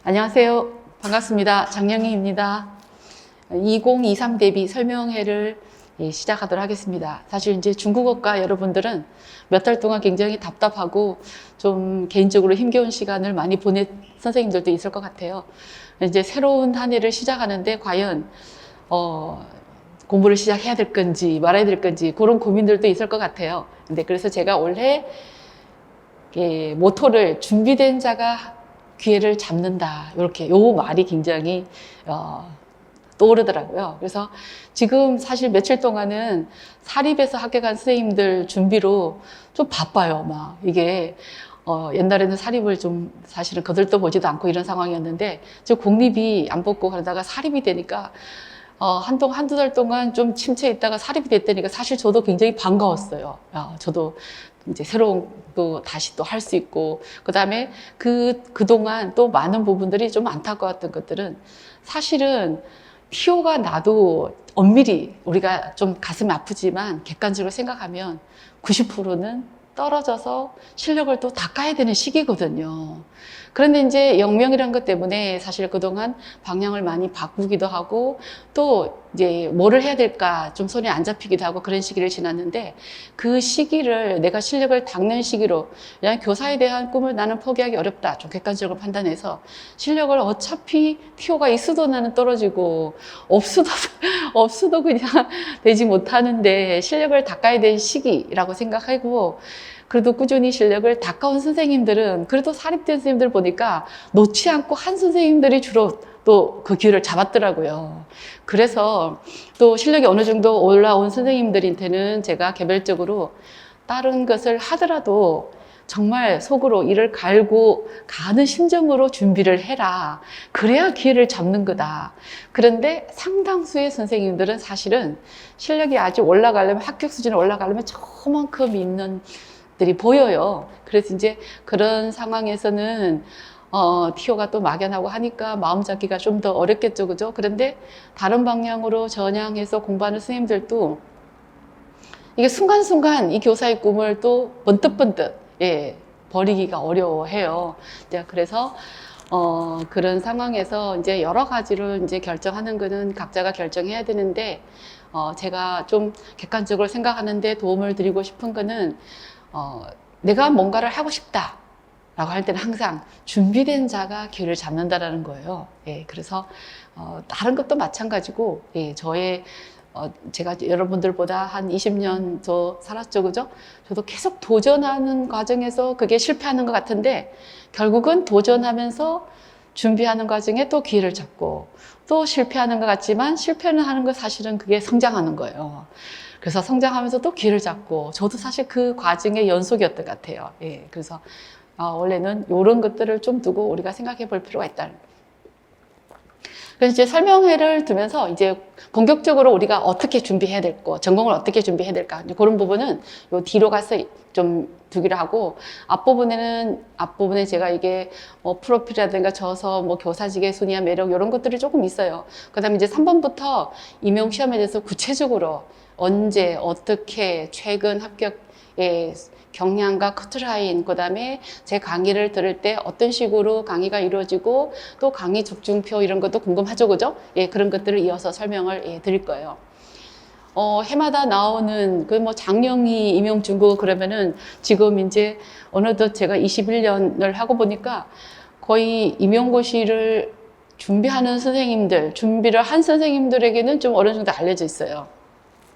안녕하세요. 반갑습니다. 장영희입니다. 2023 대비 설명회를 시작하도록 하겠습니다. 사실 이제 중국어과 여러분들은 몇 달 동안 굉장히 답답하고 좀 개인적으로 힘겨운 시간을 많이 보낸 선생님들도 있을 것 같아요. 이제 새로운 한 해를 시작하는데 과연 공부를 시작해야 될 건지 말아야 될 건지 그런 고민들도 있을 것 같아요. 근데 그래서 제가 올해 모토를 준비된 자가 기회를 잡는다. 이렇게 요 말이 굉장히 떠오르더라고요. 그래서 지금 사실 며칠 동안은 사립에서 합격한 선생님들 준비로 좀 바빠요. 막 이게 옛날에는 사립을 좀 사실은 거들떠 보지도 않고 이런 상황이었는데 지금 공립이 안 붙고 그러다가 사립이 되니까 한두 달 동안 좀 침체해 있다가 사립이 됐다니까 사실 저도 굉장히 반가웠어요. 저도 이제 새로운 또 다시 또 할 수 있고, 그 다음에 그동안 또 많은 부분들이 좀 안타까웠던 것들은 사실은 티오가 나도 엄밀히 우리가 좀 가슴이 아프지만 객관적으로 생각하면 90%는 떨어져서 실력을 또 닦아야 되는 시기거든요. 그런데 이제 영명이라는 것 때문에 사실 그동안 방향을 많이 바꾸기도 하고 또 이제 뭐를 해야 될까 좀 손에 안 잡히기도 하고 그런 시기를 지났는데 그 시기를 내가 실력을 닦는 시기로 그냥 교사에 대한 꿈을 나는 포기하기 어렵다. 좀 객관적으로 판단해서 실력을 어차피 티오가 있어도 나는 떨어지고 없어도 그냥 되지 못하는데 실력을 닦아야 될 시기라고 생각하고 그래도 꾸준히 실력을 닦아온 선생님들은 그래도 사립된 선생님들 보니까 놓지 않고 한 선생님들이 주로 또 그 기회를 잡았더라고요. 그래서 또 실력이 어느 정도 올라온 선생님들한테는 제가 개별적으로 다른 것을 하더라도 정말 속으로 이를 갈고 가는 심정으로 준비를 해라. 그래야 기회를 잡는 거다. 그런데 상당수의 선생님들은 사실은 실력이 아직 올라가려면 합격 수준에 올라가려면 저만큼 있는 들이 보여요. 그래서 이제 그런 상황에서는 티오가 또 막연하고 하니까 마음 잡기가 좀 더 어렵겠죠, 그죠? 그런데 다른 방향으로 전향해서 공부하는 선생님들도 이게 순간순간 이 교사의 꿈을 또 번뜩번뜩 버리기가 어려워해요. 그래서 그런 상황에서 이제 여러 가지를 이제 결정하는 거는 각자가 결정해야 되는데 제가 좀 객관적으로 생각하는데 도움을 드리고 싶은 거는 내가 뭔가를 하고 싶다 라고 할 때는 항상 준비된 자가 기회를 잡는다라는 거예요. 그래서 다른 것도 마찬가지고 제가 여러분들보다 한 20년 더 살았죠, 그죠? 저도 계속 도전하는 과정에서 그게 실패하는 것 같은데 결국은 도전하면서 준비하는 과정에 또 기회를 잡고 또 실패하는 것 같지만 실패는 하는 거 사실은 그게 성장하는 거예요. 그래서 성장하면서 또 기회를 잡고 저도 사실 그 과정의 연속이었던 것 같아요. 그래서 원래는 이런 것들을 좀 두고 우리가 생각해 볼 필요가 있다. 그래서 이제 설명회를 두면서 이제 본격적으로 우리가 어떻게 준비해야 될거, 전공을 어떻게 준비해야 될까, 이제 그런 부분은 요 뒤로 가서 좀 두기로 하고, 앞부분에 제가 이게 프로필이라든가 저서 교사직의 순위와 매력 이런 것들이 조금 있어요. 그 다음에 이제 3번부터 임용시험에 대해서 구체적으로 언제, 어떻게, 최근 합격의 경량과 커트라인, 그 다음에 제 강의를 들을 때 어떤 식으로 강의가 이루어지고 또 강의 적중표 이런 것도 궁금하죠, 그죠? 그런 것들을 이어서 설명을 드릴 거예요. 해마다 나오는 장영희 임용 중국어 그러면은 지금 이제 어느덧 제가 21년을 하고 보니까 거의 임용고시를 준비하는 선생님들, 준비를 한 선생님들에게는 좀 어느 정도 알려져 있어요.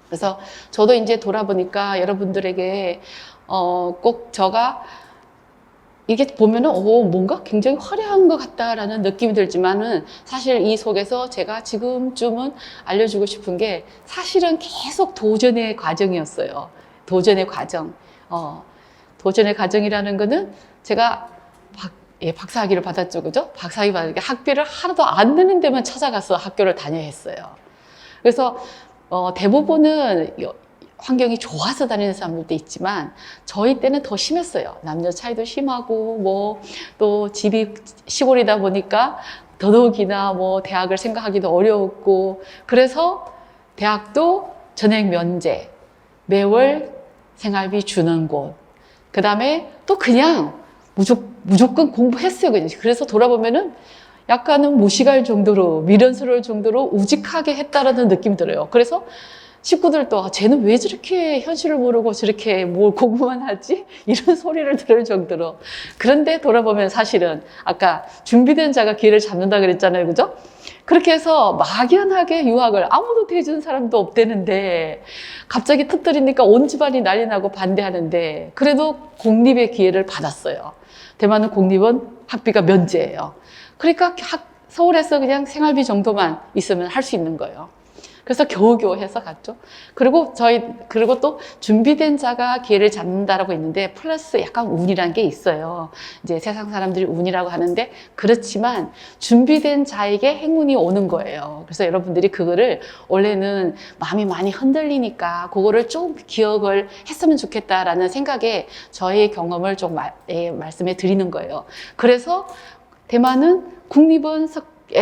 그래서 저도 이제 돌아보니까 여러분들에게 꼭 제가 이게 보면은 뭔가 굉장히 화려한 것 같다라는 느낌이 들지만은 사실 이 속에서 제가 지금쯤은 알려주고 싶은 게 사실은 계속 도전의 과정이었어요. 도전의 과정. 도전의 과정이라는 거는 제가 박사학위를 받았죠, 그죠? 박사학위 받으니까 학비를 하나도 안 드는 데만 찾아가서 학교를 다녀야 했어요. 그래서 대부분은 환경이 좋아서 다니는 사람들도 있지만 저희 때는 더 심했어요. 남녀 차이도 심하고 또 집이 시골이다 보니까 더더욱이나 대학을 생각하기도 어려웠고 그래서 대학도 전액 면제, 매월 생활비 주는 곳, 그 다음에 또 그냥 무조건 공부했어요. 그래서 돌아보면은 약간은 무식할 정도로, 미련스러울 정도로 우직하게 했다라는 느낌이 들어요. 그래서 식구들도 아, 쟤는 왜 저렇게 현실을 모르고 저렇게 뭘 공부만 하지? 이런 소리를 들을 정도로. 그런데 돌아보면 사실은 아까 준비된 자가 기회를 잡는다 그랬잖아요. 그죠? 그렇게 해서 막연하게 유학을 아무도 대준 사람도 없대는데 갑자기 터뜨리니까 온 집안이 난리 나고 반대하는데 그래도 공립의 기회를 받았어요. 대만은 공립은 학비가 면제예요. 그러니까 서울에서 그냥 생활비 정도만 있으면 할 수 있는 거예요. 그래서 겨우겨우 해서 갔죠. 그리고 또 준비된 자가 기회를 잡는다라고 했는데 플러스 약간 운이란 게 있어요. 이제 세상 사람들이 운이라고 하는데 그렇지만 준비된 자에게 행운이 오는 거예요. 그래서 여러분들이 그거를 원래는 마음이 많이 흔들리니까 그거를 좀 기억을 했으면 좋겠다라는 생각에 저의 경험을 좀 말씀해 드리는 거예요. 그래서 대만은 국립은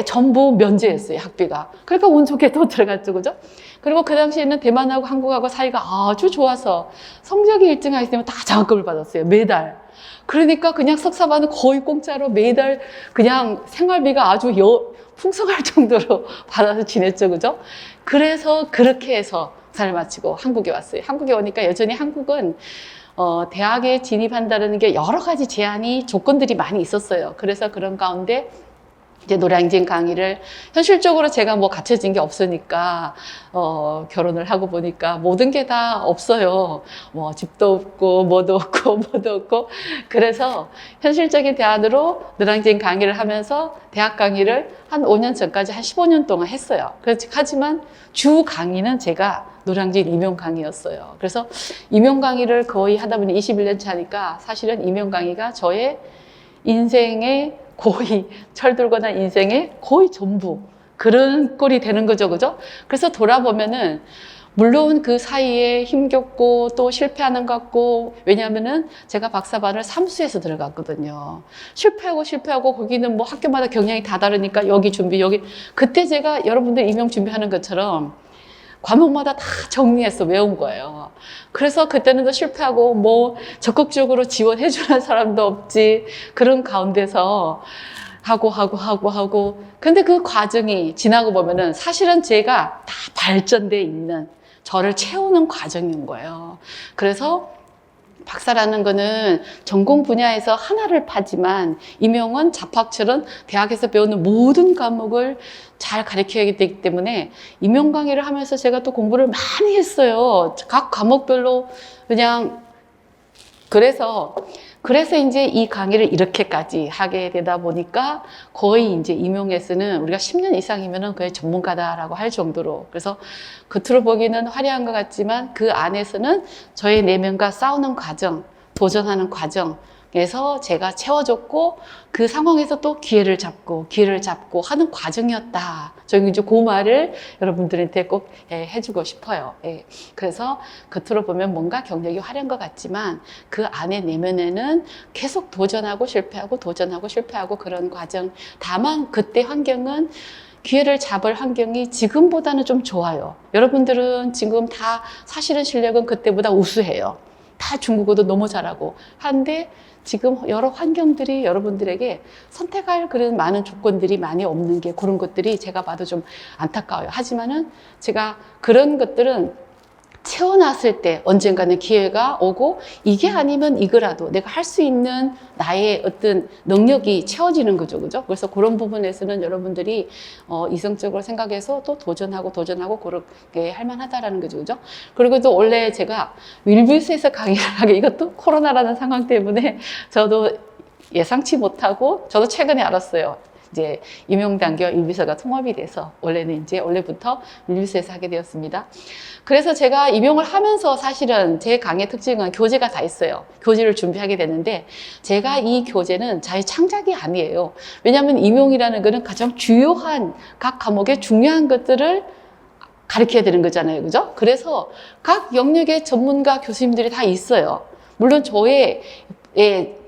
전부 면제했어요, 학비가. 그러니까 운 좋게 또 들어갔죠, 그죠? 그리고 그 당시에는 대만하고 한국하고 사이가 아주 좋아서 성적이 1등 하기 때문에 다 장학금을 받았어요, 매달. 그러니까 그냥 석사반은 거의 공짜로 매달 그냥 생활비가 아주 풍성할 정도로 받아서 지냈죠, 그죠? 그래서 그렇게 해서 석사를 마치고 한국에 왔어요. 한국에 오니까 여전히 한국은 대학에 진입한다는 게 여러 가지 제한이, 조건들이 많이 있었어요. 그래서 그런 가운데 이제 노량진 강의를 현실적으로 제가 뭐 갖춰진 게 없으니까 결혼을 하고 보니까 모든 게 다 없어요. 뭐 집도 없고 뭐도 없고 뭐도 없고 그래서 현실적인 대안으로 노량진 강의를 하면서 대학 강의를 한 5년 전까지 한 15년 동안 했어요. 하지만 주 강의는 제가 노량진 임용 강의였어요. 그래서 임용 강의를 거의 하다 보니 21년 차니까 사실은 임용 강의가 저의 인생의 거의 철들거나 인생의 거의 전부 그런 꼴이 되는 거죠, 그죠? 그래서 돌아보면은 물론 그 사이에 힘겹고 또 실패하는 것 같고 왜냐하면은 제가 박사반을 삼수해서 들어갔거든요. 실패하고 거기는 뭐 학교마다 경향이 다 다르니까 여기 준비 여기 그때 제가 여러분들 임용 준비하는 것처럼 과목마다 다 정리해서 외운 거예요. 그래서 그때는 또 실패하고 뭐 적극적으로 지원해주는 사람도 없지. 그런 가운데서 하고. 근데 그 과정이 지나고 보면은 사실은 제가 다 발전돼 있는 저를 채우는 과정인 거예요. 그래서 박사라는 거는 전공 분야에서 하나를 파지만 임용은 잡학처럼 대학에서 배우는 모든 과목을 잘 가르쳐야 되기 때문에 임용 강의를 하면서 제가 또 공부를 많이 했어요. 각 과목별로 그냥 그래서 이제 이 강의를 이렇게까지 하게 되다 보니까 거의 이제 임용에서는 우리가 10년 이상이면은 거의 전문가다라고 할 정도로 그래서 겉으로 보기는 화려한 것 같지만 그 안에서는 저의 내면과 싸우는 과정, 도전하는 과정에서 제가 채워줬고 그 상황에서 또 기회를 잡고 하는 과정이었다. 저는 이제 그 말을 여러분들한테 꼭 해주고 싶어요. 그래서 겉으로 보면 뭔가 경력이 화려한 것 같지만 그 안에 내면에는 계속 도전하고 실패하고 그런 과정. 다만 그때 환경은 기회를 잡을 환경이 지금보다는 좀 좋아요. 여러분들은 지금 다 사실은 실력은 그때보다 우수해요. 다 중국어도 너무 잘하고 한데 지금 여러 환경들이 여러분들에게 선택할 그런 많은 조건들이 많이 없는 게 그런 것들이 제가 봐도 좀 안타까워요. 하지만은 제가 그런 것들은 채워놨을 때 언젠가는 기회가 오고 이게 아니면 이거라도 내가 할 수 있는 나의 어떤 능력이 채워지는 거죠. 그죠? 그래서 그런 부분에서는 여러분들이 이성적으로 생각해서 또 도전하고 그렇게 할 만하다라는 거죠. 그죠? 그리고 또 원래 제가 윌뷰스에서 강의를 하게 이것도 코로나라는 상황 때문에 저도 예상치 못하고 저도 최근에 알았어요. 이제 임용단계와 윌뷰스가 통합이 돼서 원래부터 윌뷰스에서 하게 되었습니다. 그래서 제가 임용을 하면서 사실은 제 강의 특징은 교재가 다 있어요. 교재를 준비하게 됐는데 제가 이 교재는 자유 창작이 아니에요. 왜냐하면 임용이라는 거는 가장 주요한 각 과목의 중요한 것들을 가르쳐야 되는 거잖아요. 그죠? 그래서 각 영역의 전문가 교수님들이 다 있어요. 물론 저의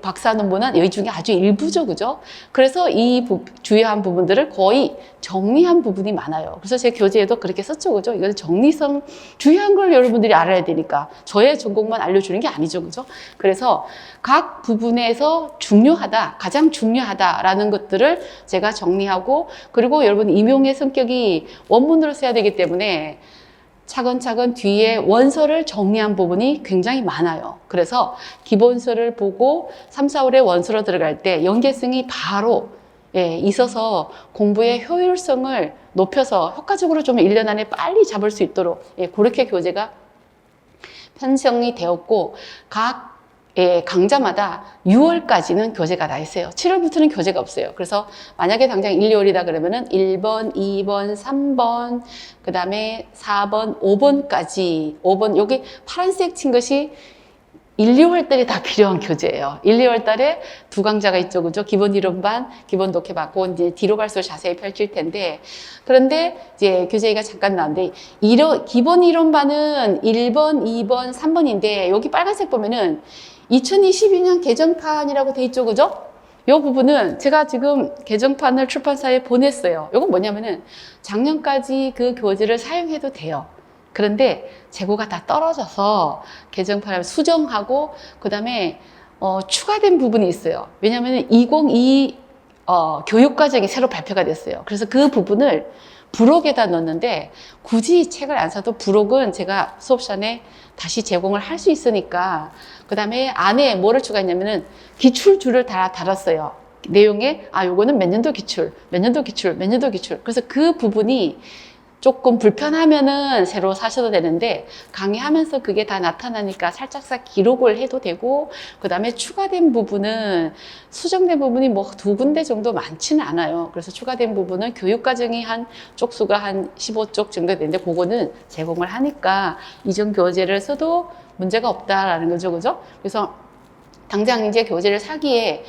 박사 논문은 이 중에 아주 일부죠, 그죠? 그래서 이 주요한 부분들을 거의 정리한 부분이 많아요. 그래서 제 교재에도 그렇게 썼죠, 그죠? 이건 정리성, 중요한 걸 여러분들이 알아야 되니까 저의 전공만 알려주는 게 아니죠, 그죠? 그래서 각 부분에서 중요하다, 가장 중요하다라는 것들을 제가 정리하고, 그리고 여러분 임용의 성격이 원문으로 써야 되기 때문에 차근차근 뒤에 원서를 정리한 부분이 굉장히 많아요. 그래서 기본서를 보고 3, 4월에 원서로 들어갈 때 연계성이 바로 있어서 공부의 효율성을 높여서 효과적으로 좀 1년 안에 빨리 잡을 수 있도록 그렇게 교재가 편성이 되었고, 각 강좌마다 6월까지는 교재가 나 있어요. 7월부터는 교재가 없어요. 그래서 만약에 당장 1, 2월이다 그러면은 1번, 2번, 3번, 그 다음에 4번, 5번까지, 5번, 여기 파란색 친 것이 1, 2월 달에 다 필요한 교재예요. 1, 2월 달에 두 강좌가 있죠, 그죠? 기본 이론반, 기본 독해 받고, 이제 뒤로 갈수록 자세히 펼칠 텐데, 그런데 이제 교재가 잠깐 나왔는데, 기본 이론반은 1번, 2번, 3번인데, 여기 빨간색 보면은 2022년 개정판이라고 돼 있죠, 그죠? 이 부분은 제가 지금 개정판을 출판사에 보냈어요. 이건 뭐냐면은 작년까지 그 교재를 사용해도 돼요. 그런데 재고가 다 떨어져서 개정판을 수정하고, 그 다음에 추가된 부분이 있어요. 왜냐하면 2022 교육과정이 새로 발표가 됐어요. 그래서 그 부분을 부록에다 넣었는데, 굳이 책을 안 사도 부록은 제가 수업 시간에 다시 제공을 할 수 있으니까, 그 다음에 안에 뭐를 추가했냐면은 기출줄을 다 달았어요. 내용에 요거는 몇 년도 기출, 몇 년도 기출, 몇 년도 기출. 그래서 그 부분이 조금 불편하면은 새로 사셔도 되는데, 강의하면서 그게 다 나타나니까 살짝씩 기록을 해도 되고, 그 다음에 추가된 부분은 수정된 부분이 뭐 2군데 정도 많지는 않아요. 그래서 추가된 부분은 교육과정이 한 쪽수가 한 15쪽 정도 되는데, 그거는 제공을 하니까 이전 교재를 써도 문제가 없다라는 거죠, 그죠? 그래서 당장 이제 교재를 사기에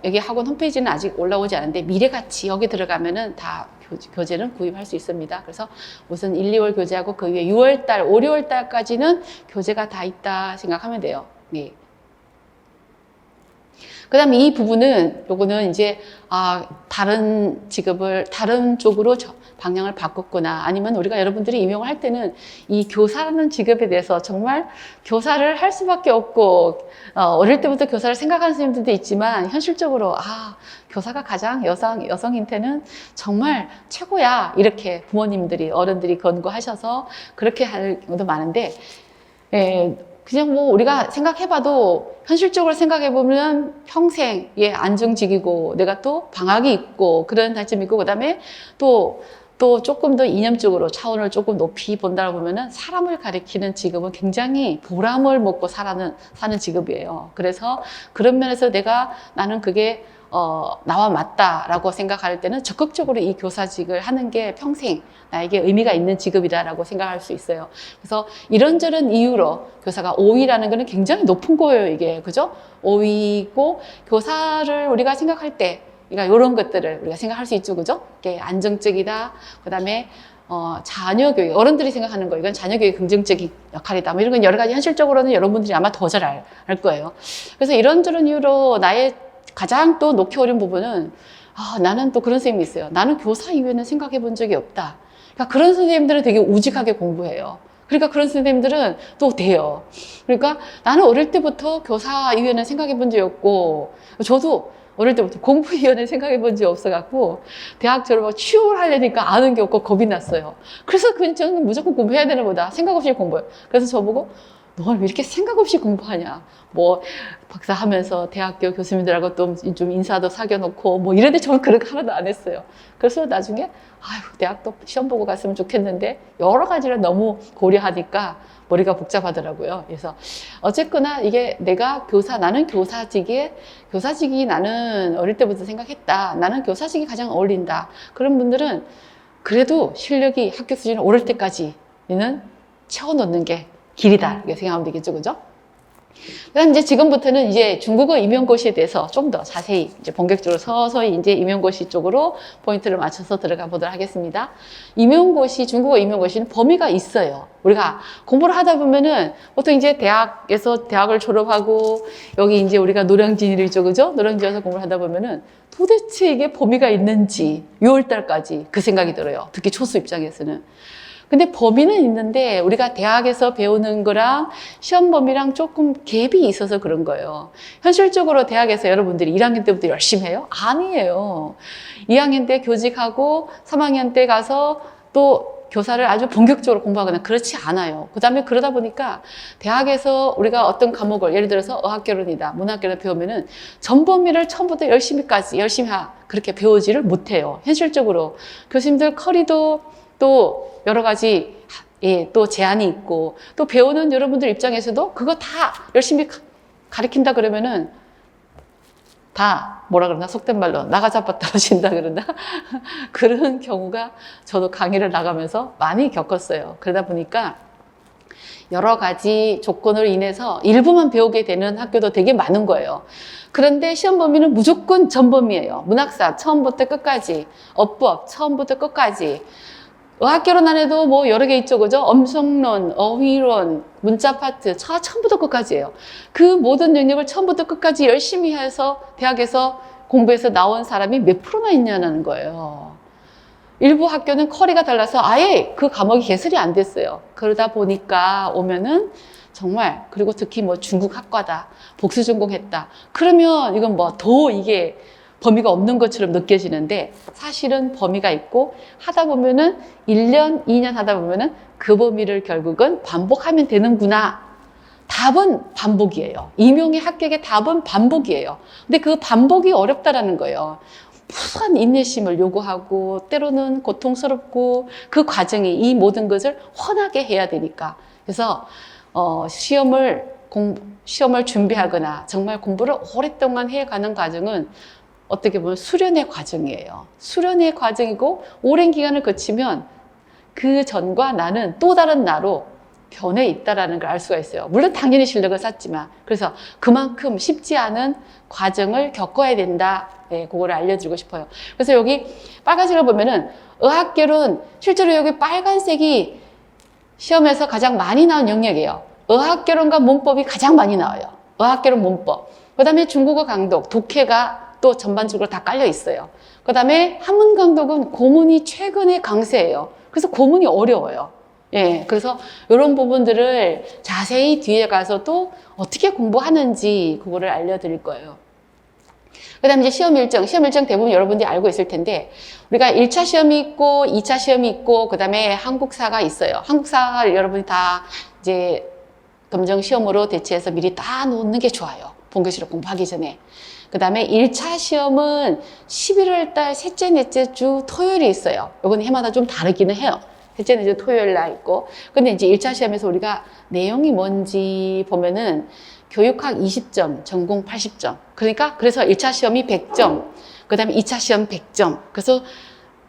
여기 학원 홈페이지는 아직 올라오지 않은데, 미래가치 여기 들어가면은 다 교재는 구입할 수 있습니다. 그래서 우선 1, 2월 교재하고 그 위에 6월달, 5, 6월달까지는 교재가 다 있다 생각하면 돼요. 네. 그 다음에 이 부분은, 요거는 이제, 다른 직업을, 다른 쪽으로 방향을 바꿨구나. 아니면 우리가 여러분들이 임용을 할 때는 이 교사라는 직업에 대해서 정말 교사를 할 수밖에 없고, 어릴 때부터 교사를 생각하는 선생님들도 있지만, 현실적으로, 교사가 가장 여성인테는 정말 최고야. 이렇게 부모님들이, 어른들이 권고하셔서 그렇게 할 경우도 많은데, 그냥 뭐 우리가 생각해봐도 현실적으로 생각해보면 평생 안정직이고, 내가 또 방학이 있고 그런 단점이 있고, 그 다음에 또 조금 더 이념적으로 차원을 조금 높이 본다고 보면은 사람을 가리키는 직업은 굉장히 보람을 먹고 사는 직업이에요. 그래서 그런 면에서 나는 그게 나와 맞다라고 생각할 때는 적극적으로 이 교사직을 하는 게 평생 나에게 의미가 있는 직업이다라고 생각할 수 있어요. 그래서 이런저런 이유로 교사가 5위라는 거는 굉장히 높은 거예요, 이게. 그죠? 5위고, 교사를 우리가 생각할 때, 그러니까 이런 것들을 우리가 생각할 수 있죠, 그죠? 이게 안정적이다. 그 다음에 자녀 교육, 어른들이 생각하는 거, 이건 자녀 교육 긍정적인 역할이다. 뭐 이런 건 여러 가지 현실적으로는 여러분들이 아마 더 잘 알 거예요. 그래서 이런저런 이유로 나의 가장 또 놓기 어려운 부분은, 나는 또 그런 선생님이 있어요. 나는 교사 이외에는 생각해 본 적이 없다. 그러니까 그런 선생님들은 되게 우직하게 공부해요. 그러니까 그런 선생님들은 또 돼요. 그러니까 나는 어릴 때부터 교사 이외에는 생각해 본 적이 없고, 저도 어릴 때부터 공부 이외에는 생각해 본 적이 없어갖고, 대학 졸업하고 취업을 하려니까 아는 게 없고 겁이 났어요. 그래서 저는 무조건 공부해야 되는 거다. 생각 없이 공부해요. 그래서 저보고, 넌 왜 이렇게 생각 없이 공부하냐? 뭐, 박사 하면서 대학교 교수님들하고 또 좀 인사도 사귀어놓고, 뭐 이런데 저는 그런 거 하나도 안 했어요. 그래서 나중에, 대학도 시험 보고 갔으면 좋겠는데, 여러 가지를 너무 고려하니까 머리가 복잡하더라고요. 그래서 어쨌거나 이게 나는 교사직이 나는 어릴 때부터 생각했다. 나는 교사직이 가장 어울린다. 그런 분들은 그래도 실력이 학교 수준에 오를 때까지는 채워놓는 게 길이다. 이렇게 생각하면 되겠죠, 그죠? 그다음 이제 지금부터는 이제 중국어 임용고시에 대해서 좀 더 자세히 이제 본격적으로 서서히 이제 임용고시 쪽으로 포인트를 맞춰서 들어가 보도록 하겠습니다. 임용고시, 중국어 임용고시는 범위가 있어요. 우리가 공부를 하다 보면은 보통 이제 대학에서 대학을 졸업하고 여기 이제 우리가 노량진이죠, 그죠? 노량진에서 공부를 하다 보면은 도대체 이게 범위가 있는지 6월 달까지 그 생각이 들어요. 특히 초수 입장에서는. 근데 범위는 있는데 우리가 대학에서 배우는 거랑 시험 범위랑 조금 갭이 있어서 그런 거예요. 현실적으로 대학에서 여러분들이 1학년 때부터 열심히 해요? 아니에요. 2학년 때 교직하고 3학년 때 가서 또 교사를 아주 본격적으로 공부하거나 그렇지 않아요. 그 다음에 그러다 보니까 대학에서 우리가 어떤 과목을 예를 들어서 어학개론이다, 문학개론을 배우면은 전 범위를 처음부터 열심히 그렇게 배우지를 못해요. 현실적으로 교수님들 커리도 또 여러 가지 또 제한이 있고 또 배우는 여러분들 입장에서도 그거 다 열심히 가르친다 그러면은 다 뭐라 그러나 속된 말로 나가자빠 떨어진다 그러나 그런 경우가 저도 강의를 나가면서 많이 겪었어요. 그러다 보니까 여러 가지 조건으로 인해서 일부만 배우게 되는 학교도 되게 많은 거예요. 그런데 시험 범위는 무조건 전범위예요. 문학사 처음부터 끝까지, 어법 처음부터 끝까지. 어학개론 안에도 뭐 여러 개 있죠, 그죠? 엄성론, 어휘론, 문자 파트, 처음부터 끝까지예요. 그 모든 영역을 처음부터 끝까지 열심히 해서 대학에서 공부해서 나온 사람이 몇 프로나 있냐는 거예요. 일부 학교는 커리가 달라서 아예 그 과목이 개설이 안 됐어요. 그러다 보니까 오면은 정말, 그리고 특히 뭐 중국 학과다, 복수 전공했다. 그러면 이건 뭐 더 이게 범위가 없는 것처럼 느껴지는데 사실은 범위가 있고 하다 보면은 1년, 2년 하다 보면은 그 범위를 결국은 반복하면 되는구나. 답은 반복이에요. 임용의 합격의 답은 반복이에요. 근데 그 반복이 어렵다라는 거예요. 무수한 인내심을 요구하고 때로는 고통스럽고 그 과정이 이 모든 것을 훤하게 해야 되니까. 그래서 시험을 준비하거나 정말 공부를 오랫동안 해가는 과정은 어떻게 보면 수련의 과정이에요. 수련의 과정이고 오랜 기간을 거치면 그 전과 나는 또 다른 나로 변해 있다는 걸 알 수가 있어요. 물론 당연히 실력을 쌓지만 그래서 그만큼 쉽지 않은 과정을 겪어야 된다. 네, 그거를 알려드리고 싶어요. 그래서 여기 빨간색을 보면은 어학개론 실제로 여기 빨간색이 시험에서 가장 많이 나온 영역이에요. 어학개론과 문법이 가장 많이 나와요. 어학개론 문법. 그 다음에 중국어 강독, 독해가 또 전반적으로 다 깔려 있어요. 그 다음에 한문 강독은 고문이 최근에 강세예요. 그래서 고문이 어려워요. 예, 그래서 이런 부분들을 자세히 뒤에 가서 또 어떻게 공부하는지 그거를 알려드릴 거예요. 그 다음에 이제 시험 일정 대부분 여러분들이 알고 있을 텐데 우리가 1차 시험이 있고 2차 시험이 있고 그 다음에 한국사가 있어요. 한국사를 여러분이 다 이제 검정 시험으로 대체해서 미리 다 놓는 게 좋아요. 본교시로 공부하기 전에. 그 다음에 1차 시험은 11월 달 셋째, 넷째 주 토요일이 있어요. 이건 해마다 좀 다르기는 해요. 셋째, 넷째 토요일 날 있고. 근데 이제 1차 시험에서 우리가 내용이 뭔지 보면은 교육학 20점, 전공 80점. 그래서 1차 시험이 100점, 그 다음에 2차 시험 100점. 그래서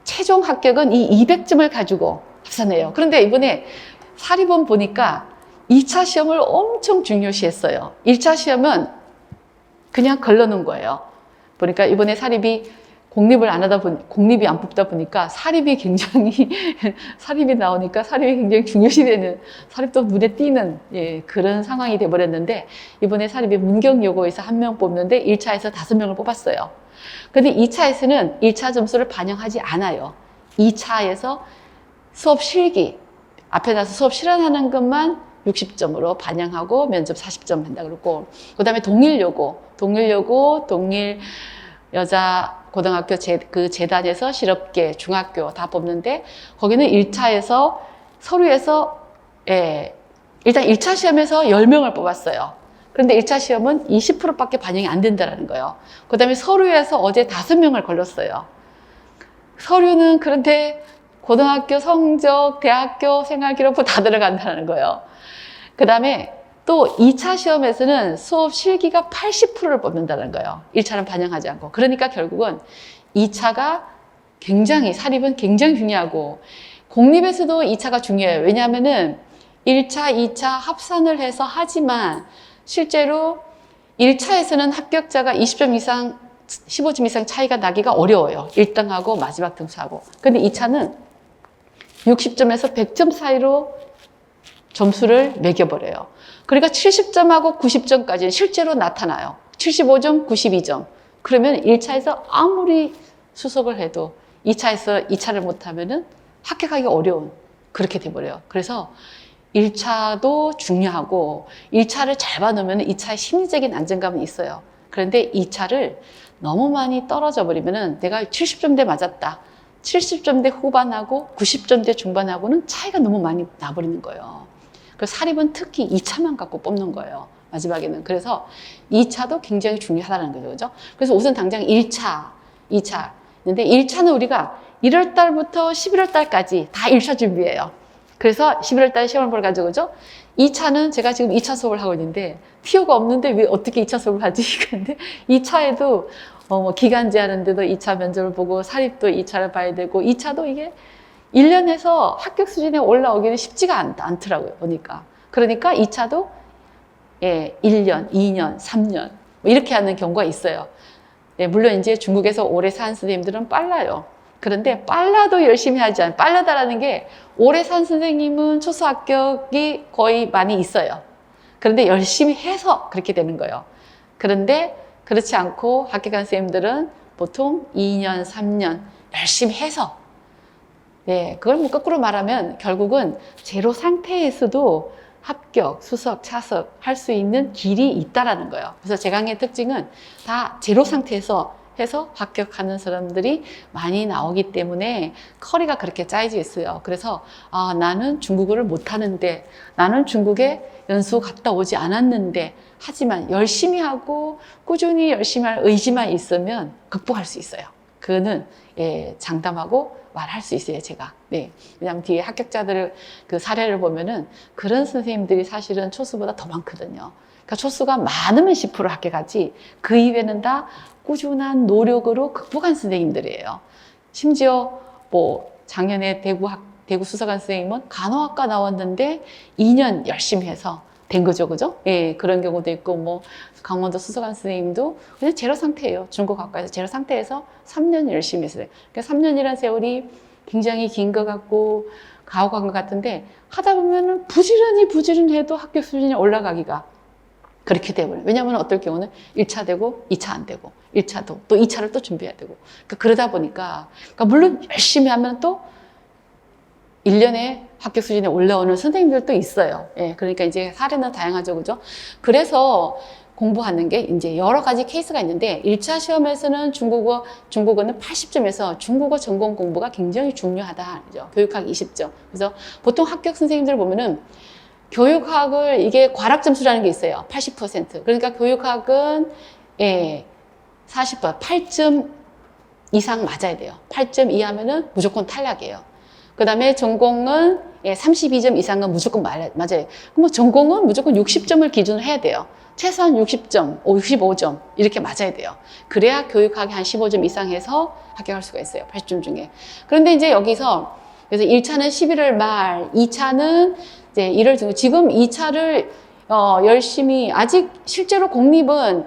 최종 합격은 이 200점을 가지고 합산해요. 그런데 이번에 사리본 보니까 2차 시험을 엄청 중요시했어요. 1차 시험은 그냥 걸러놓은 거예요. 보니까 이번에 사립이 공립이 안 뽑다 보니까 사립이 나오니까 사립이 굉장히 중요시되는, 사립도 눈에 띄는, 그런 상황이 돼버렸는데, 이번에 사립이 문경여고에서 1명 뽑는데 1차에서 5명을 뽑았어요. 근데 2차에서는 1차 점수를 반영하지 않아요. 2차에서 수업 실기, 앞에 나서 수업 실현하는 것만 60점으로 반영하고 면접 40점 한다 그러고, 그 다음에 동일 여자 고등학교 그 재단에서 실업계, 중학교 다 뽑는데, 거기는 1차에서 서류에서, 일단 1차 시험에서 10명을 뽑았어요. 그런데 1차 시험은 20%밖에 반영이 안 된다는 거예요. 그 다음에 서류에서 어제 5명을 걸렸어요. 서류는 그런데 고등학교 성적, 대학교 생활기록부 다 들어간다는 거예요. 그 다음에 또 2차 시험에서는 수업 실기가 80%를 뽑는다는 거예요. 1차는 반영하지 않고. 그러니까 결국은 2차가 사립은 굉장히 중요하고, 공립에서도 2차가 중요해요. 왜냐하면은 1차, 2차 합산을 해서 하지만 실제로 1차에서는 합격자가 20점 이상, 15점 이상 차이가 나기가 어려워요. 1등하고 마지막 등수하고. 근데 2차는 60점에서 100점 사이로 점수를 매겨버려요. 그러니까 70점하고 90점까지는 실제로 나타나요. 75점, 92점. 그러면 1차에서 아무리 수석을 해도 2차에서 2차를 못하면은 합격하기 어려운 그렇게 돼버려요. 그래서 1차도 중요하고 1차를 잘 봐놓으면 2차의 심리적인 안정감은 있어요. 그런데 2차를 너무 많이 떨어져 버리면은 내가 70점대 맞았다. 70점대 후반하고 90점대 중반하고는 차이가 너무 많이 나버리는 거예요. 그래서 사립은 특히 2차만 갖고 뽑는 거예요. 마지막에는. 그래서 2차도 굉장히 중요하다는 거죠. 그죠? 그래서 우선 당장 1차, 2차. 근데 1차는 우리가 1월 달부터 11월 달까지 다 1차 준비해요. 그래서 11월 달에 시험을 보러 가죠. 그죠? 2차는 제가 지금 2차 수업을 하고 있는데 피오가 없는데 왜 어떻게 2차 수업을 하지? 근데 2차에도 뭐 기간제 하는데도 2차 면접을 보고 사립도 2차를 봐야 되고 2차도 이게 1년에서 합격 수준에 올라오기는 쉽지가 않더라고요. 보니까. 그러니까 2차도 1년, 2년, 3년 뭐 이렇게 하는 경우가 있어요. 물론 이제 중국에서 오래 산 선생님들은 빨라요. 그런데 빨라도 열심히 하지 않아요. 빨라다라는 게 오래 산 선생님은 초수 합격이 거의 많이 있어요. 그런데 열심히 해서 그렇게 되는 거예요. 그런데 그렇지 않고 합격한 선생님들은 보통 2년, 3년 열심히 해서 그걸 뭐 거꾸로 말하면 결국은 제로 상태에서도 합격, 수석, 차석 할 수 있는 길이 있다라는 거예요. 그래서 제 강의의 특징은 다 제로 상태에서 해서 합격하는 사람들이 많이 나오기 때문에 커리가 그렇게 짜여져 있어요. 그래서 나는 중국어를 못하는데 나는 중국에 연수 갔다 오지 않았는데 하지만 열심히 하고 꾸준히 열심히 할 의지만 있으면 극복할 수 있어요. 그거는 장담하고 말할 수 있어요, 제가. 왜냐하면 뒤에 합격자들 그 사례를 보면은 그런 선생님들이 사실은 초수보다 더 많거든요. 그러니까 초수가 많으면 10% 합격하지 그 이외에는 다 꾸준한 노력으로 극복한 선생님들이에요. 심지어 뭐 작년에 대구 수석한 선생님은 간호학과 나왔는데 2년 열심히 해서 된 거죠, 그죠? 그런 경우도 있고, 뭐, 강원도 수석한 선생님도 그냥 제로 상태예요. 중국학과에서 제로 상태에서 3년 열심히 했어요. 그러니까 3년이라는 세월이 굉장히 긴 것 같고, 가혹한 것 같은데, 하다 보면은 부지런히 해도 합격 수준이 올라가기가 그렇게 되버려요. 왜냐하면 어떨 경우는 1차 되고, 2차 안 되고, 1차도 또 2차를 또 준비해야 되고. 그러다 보니까, 물론 열심히 하면 또 1년에 합격 수준에 올라오는 선생님들도 있어요. 그러니까 이제 사례는 다양하죠. 그죠? 그래서 공부하는 게 이제 여러 가지 케이스가 있는데 1차 시험에서는 중국어는 80점에서 중국어 전공 공부가 굉장히 중요하다. 그죠? 교육학 20점. 그래서 보통 합격 선생님들 보면은 교육학을 이게 과락 점수라는 게 있어요. 80%. 그러니까 교육학은 40%, 8점 이상 맞아야 돼요. 8점 이하면은 무조건 탈락이에요. 그 다음에 전공은 32점 이상은 무조건 맞아요. 그럼 전공은 무조건 60점을 기준으로 해야 돼요. 최소한 60점, 55점 이렇게 맞아야 돼요. 그래야 교육학이 한 15점 이상 해서 합격할 수가 있어요. 80점 중에. 그런데 이제 여기서 그래서 1차는 11월 말, 2차는 이제 1월 중 지금 2차를 열심히 아직 실제로 공립은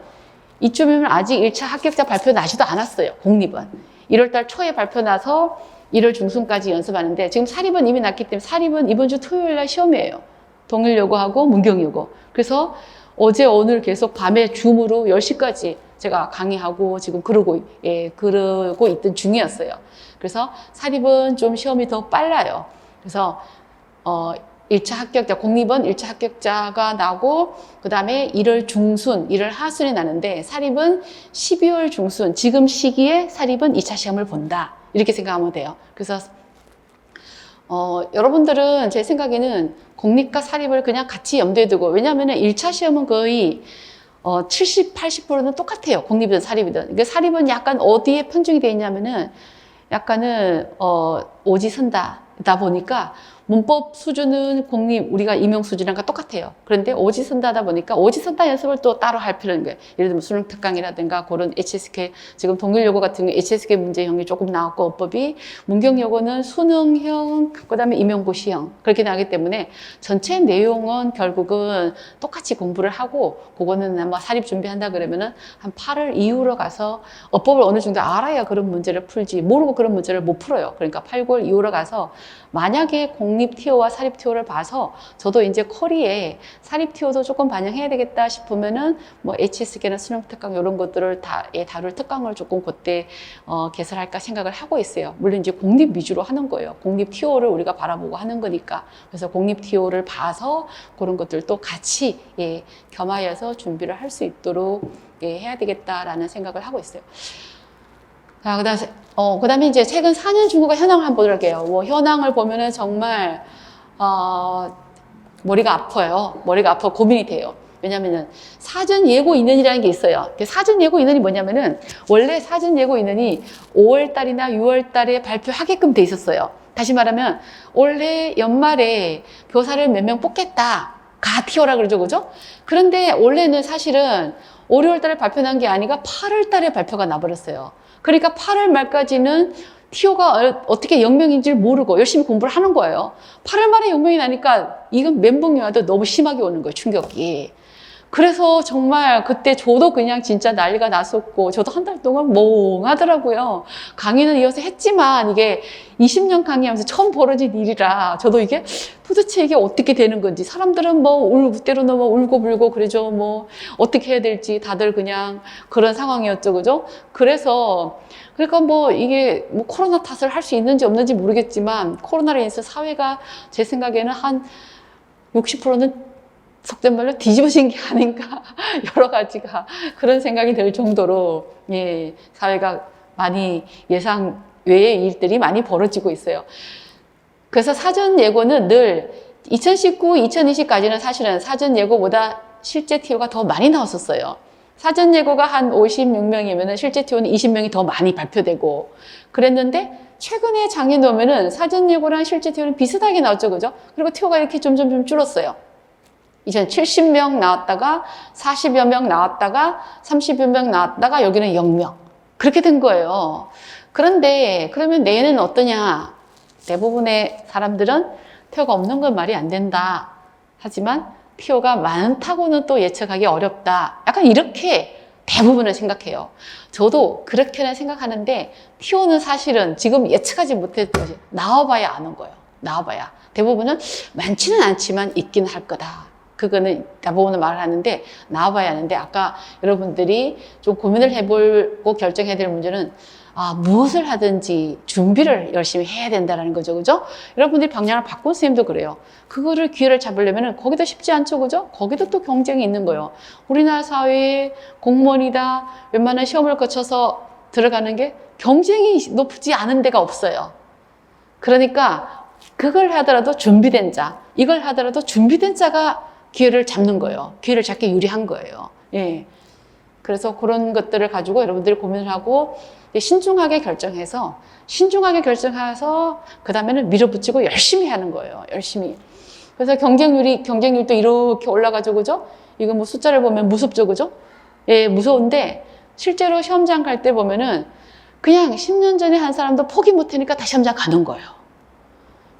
이쯤이면 아직 1차 합격자 발표 나지도 않았어요. 공립은 1월 달 초에 발표 나서 1월 중순까지 연습하는데 지금 사립은 이미 났기 때문에 사립은 이번 주 토요일 날 시험이에요. 동일여고하고 문경여고. 그래서 어제 오늘 계속 밤에 줌으로 10시까지 제가 강의하고 지금 그러고 있던 중이었어요. 그래서 사립은 좀 시험이 더 빨라요. 그래서 1차 합격자, 공립은 1차 합격자가 나고 그 다음에 1월 중순, 1월 하순에 나는데 사립은 12월 중순, 지금 시기에 사립은 2차 시험을 본다. 이렇게 생각하면 돼요. 그래서 여러분들은 제 생각에는 공립과 사립을 그냥 같이 염두에 두고 왜냐하면 1차 시험은 거의 70, 80%는 똑같아요. 공립이든 사립이든. 그러니까 사립은 약간 어디에 편중이 되어 있냐면은 약간은 오지선다다 보니까 문법 수준은 공립 우리가 임용 수준이랑 똑같아요. 그런데 오지 쓴다 하다 보니까 오지 쓴다 연습을 또 따로 할 필요는 거예요. 예를 들면 수능 특강이라든가 그런 HSK 지금 동일요고 같은 경우 HSK 문제형이 조금 나왔고 어법이 문경요고는 수능형 그다음에 임용고시형 그렇게 나오기 때문에 전체 내용은 결국은 똑같이 공부를 하고 그거는 아마 사립 준비한다 그러면은 한 8월 이후로 가서 어법을 어느 정도 알아야 그런 문제를 풀지 모르고 그런 문제를 못 풀어요. 그러니까 8, 9월 이후로 가서 만약에 공립 TO와 사립 TO를 봐서 저도 이제 커리에 사립 TO도 조금 반영해야 되겠다 싶으면은 뭐 HSK나 수능 특강 이런 것들을 다룰 특강을 조금 그때 개설할까 생각을 하고 있어요. 물론 이제 공립 위주로 하는 거예요. 공립 TO를 우리가 바라보고 하는 거니까. 그래서 공립 TO를 봐서 그런 것들도 같이 겸하여서 준비를 할 수 있도록 해야 되겠다라는 생각을 하고 있어요. 자, 그다음에 이제 최근 4년 중국어 현황을 한번 보도록 할게요. 뭐 현황을 보면은 정말 머리가 아파요. 머리가 아파 고민이 돼요. 왜냐면은 사전 예고 인원이라는 게 있어요. 사전 예고 인원이 뭐냐면은 원래 사전 예고 인원이 5월 달이나 6월 달에 발표하게끔 돼 있었어요. 다시 말하면 올해 연말에 교사를 몇 명 뽑겠다. 가 티오라 그러죠. 그죠? 그런데 원래는 사실은 5, 6월 달에 발표난 게 아니라 8월 달에 발표가 나버렸어요. 그러니까 8월 말까지는 TO가 어떻게 영명인지를 모르고 열심히 공부를 하는 거예요. 8월 말에 영명이 나니까 이건 멘붕이 와도 너무 심하게 오는 거예요, 충격이. 그래서 정말 그때 저도 그냥 진짜 난리가 났었고 저도 한 달 동안 멍하더라고요. 강의는 이어서 했지만 이게 20년 강의하면서 처음 벌어진 일이라 저도 이게 도대체 이게 어떻게 되는 건지 사람들은 뭐 때로는 뭐 울고 불고 그러죠. 뭐 어떻게 해야 될지 다들 그냥 그런 상황이었죠. 그죠? 그러니까 뭐 이게 뭐 코로나 탓을 할 수 있는지 없는지 모르겠지만 코로나로 인해서 사회가 제 생각에는 한 60%는 속된 말로 뒤집어진 게 아닌가 여러 가지가 그런 생각이 들 정도로 사회가 많이 예상 외의 일들이 많이 벌어지고 있어요. 그래서 사전 예고는 늘 2019, 2020까지는 사실은 사전 예고보다 실제 TO가 더 많이 나왔었어요. 사전 예고가 한 56명이면 실제 TO는 20명이 더 많이 발표되고 그랬는데 최근에 작년에 오면은 사전 예고랑 실제 TO는 비슷하게 나왔죠. 그죠? 그리고 TO가 이렇게 점점 좀 줄었어요. 이전 70명 나왔다가 40여 명 나왔다가 30여 명 나왔다가 여기는 0명 그렇게 된 거예요. 그런데 그러면 내년은 어떠냐? 대부분의 사람들은 TO가 없는 건 말이 안 된다. 하지만 TO가 많다고는 또 예측하기 어렵다. 약간 이렇게 대부분은 생각해요. 저도 그렇게는 생각하는데 TO는 사실은 지금 예측하지 못했듯이 나와봐야 아는 거예요. 나와봐야. 대부분은 많지는 않지만 있긴 할 거다. 그거는 대부분은 말을 하는데 나와봐야 하는데 아까 여러분들이 좀 고민을 해보고 결정해야 될 문제는 무엇을 하든지 준비를 열심히 해야 된다는 거죠. 그죠? 여러분들이 방향을 바꾼 선생님도 그래요. 그거를 기회를 잡으려면 거기도 쉽지 않죠. 그죠? 거기도 또 경쟁이 있는 거예요. 우리나라 사회에 공무원이다 웬만한 시험을 거쳐서 들어가는 게 경쟁이 높지 않은 데가 없어요. 그러니까 그걸 하더라도 준비된 자, 이걸 하더라도 준비된 자가 기회를 잡는 거예요. 기회를 잡기 유리한 거예요. 그래서 그런 것들을 가지고 여러분들이 고민을 하고 신중하게 결정해서 그 다음에는 밀어붙이고 열심히 하는 거예요. 열심히. 그래서 경쟁률도 이렇게 올라가죠. 그죠? 이거 뭐 숫자를 보면 무섭죠. 그죠? 무서운데 실제로 시험장 갈 때 보면은 그냥 10년 전에 한 사람도 포기 못하니까 다시 시험장 가는 거예요.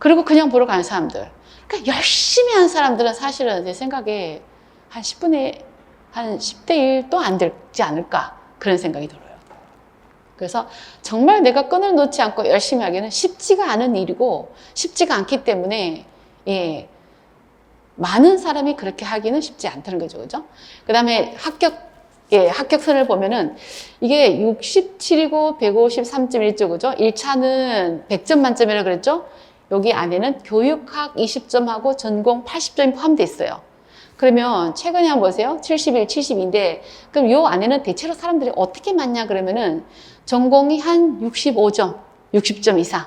그리고 그냥 보러 가는 사람들. 그러니까 열심히 한 사람들은 사실은 제 생각에 한 10대 1도 안 되지 않을까 그런 생각이 들어요. 그래서 정말 내가 끈을 놓지 않고 열심히 하기는 쉽지가 않은 일이고 쉽지가 않기 때문에 많은 사람이 그렇게 하기는 쉽지 않다는 거죠. 그죠? 그 다음에 합격선을 보면은 이게 67이고 153.1죠. 그죠? 1차는 100점 만점이라고 그랬죠? 여기 안에는 교육학 20점하고 전공 80점이 포함되어 있어요. 그러면 최근에 한번 보세요. 71, 72인데 그럼 요 안에는 대체로 사람들이 어떻게 맞냐 그러면은 전공이 한 65점, 60점 이상.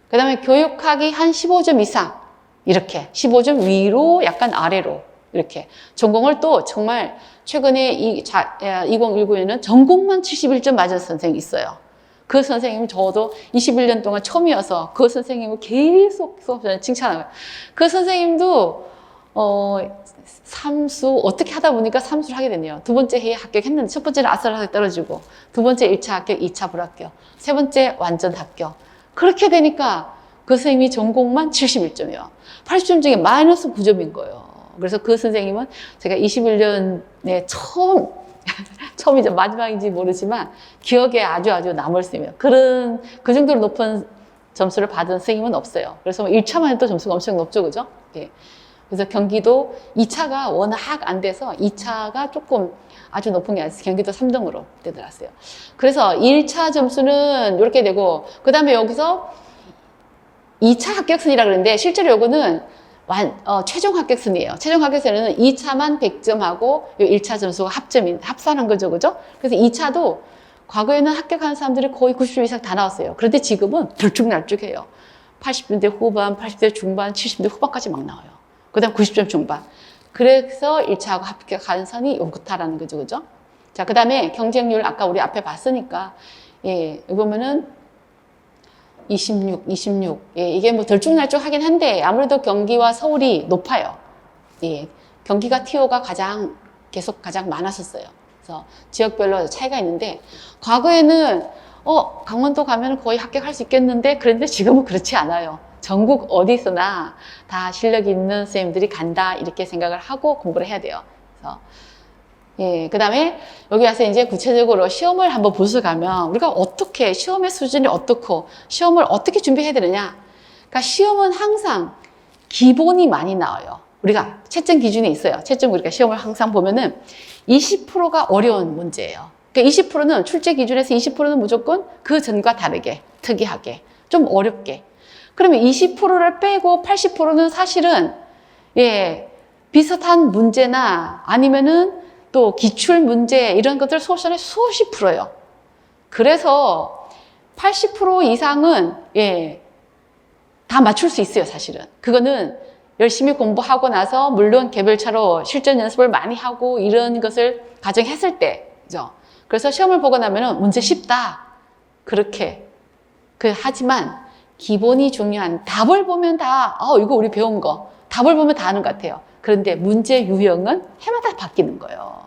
그 다음에 교육학이 한 15점 이상. 이렇게 15점 위로 약간 아래로 이렇게 전공을 또 정말 최근에 2019에는 전공만 71점 맞은 선생님이 있어요. 그 선생님은 저도 21년 동안 처음이어서 그 선생님을 계속 수업을 칭찬하고요. 그 선생님도 삼수 어떻게 하다 보니까 삼수를 하게 됐네요. 두 번째 해에 합격했는데 첫 번째는 아슬아슬 떨어지고 두 번째 1차 합격, 2차 불합격, 세 번째 완전 합격. 그렇게 되니까 그 선생님이 전공만 71점이에요. 80점 중에 마이너스 9점인 거예요. 그래서 그 선생님은 제가 21년에 처음이죠. 마지막인지 모르지만 기억에 아주 남을 선생님이에요. 그 정도로 높은 점수를 받은 선생님은 없어요. 그래서 1차만 해도 점수가 엄청 높죠. 그죠? 예. 그래서 경기도 2차가 워낙 안 돼서 2차가 조금 아주 높은 게 아니었어요. 경기도 3등으로 되더라고요. 그래서 1차 점수는 이렇게 되고, 그 다음에 여기서 2차 합격순이라 그러는데, 실제로 요거는 최종 합격순이에요. 최종 합격순은 2차만 100점하고 요 1차 점수가 합산한 거죠. 그죠? 그래서 2차도 과거에는 합격하는 사람들이 거의 90점 이상 다 나왔어요. 그런데 지금은 들쭉날쭉해요. 80대 후반, 80대 중반, 70대 후반까지 막 나와요. 그 다음 90점 중반. 그래서 1차하고 합격하는 선이 요렇다라는 거죠. 그죠? 자, 그 다음에 경쟁률 아까 우리 앞에 봤으니까, 예, 여기 보면은 26. 예, 이게 뭐 들쭉날쭉 하긴 한데 아무래도 경기와 서울이 높아요. 예, 경기가 TO가 계속 가장 많았었어요. 그래서 지역별로 차이가 있는데, 과거에는 강원도 가면 거의 합격할 수 있겠는데, 그런데 지금은 그렇지 않아요. 전국 어디서나 다 실력 있는 선생님들이 간다, 이렇게 생각을 하고 공부를 해야 돼요. 그래서 예, 그 다음에 여기 와서 이제 구체적으로 시험을 한번 보수 가면 우리가 어떻게, 시험의 수준이 어떻고 시험을 어떻게 준비해야 되느냐. 그러니까 시험은 항상 기본이 많이 나와요. 우리가 채점 기준이 있어요. 채점 우리가 시험을 항상 보면은 20%가 어려운 문제예요. 그러니까 20%는 출제 기준에서 20%는 무조건 그 전과 다르게, 특이하게, 좀 어렵게. 그러면 20%를 빼고 80%는 사실은 예, 비슷한 문제나 아니면은 또 기출 문제 이런 것들 솔루션에 수없이 풀어요. 그래서 80% 이상은 예, 다 맞출 수 있어요, 사실은. 그거는 열심히 공부하고 나서 물론 개별차로 실전 연습을 많이 하고 이런 것을 가정했을 때죠. 그래서 시험을 보고 나면은 문제 쉽다. 그렇게. 하지만 기본이 중요한, 답을 보면 다, 이거 우리 배운 거. 답을 보면 다 아는 것 같아요. 그런데 문제 유형은 해마다 바뀌는 거예요.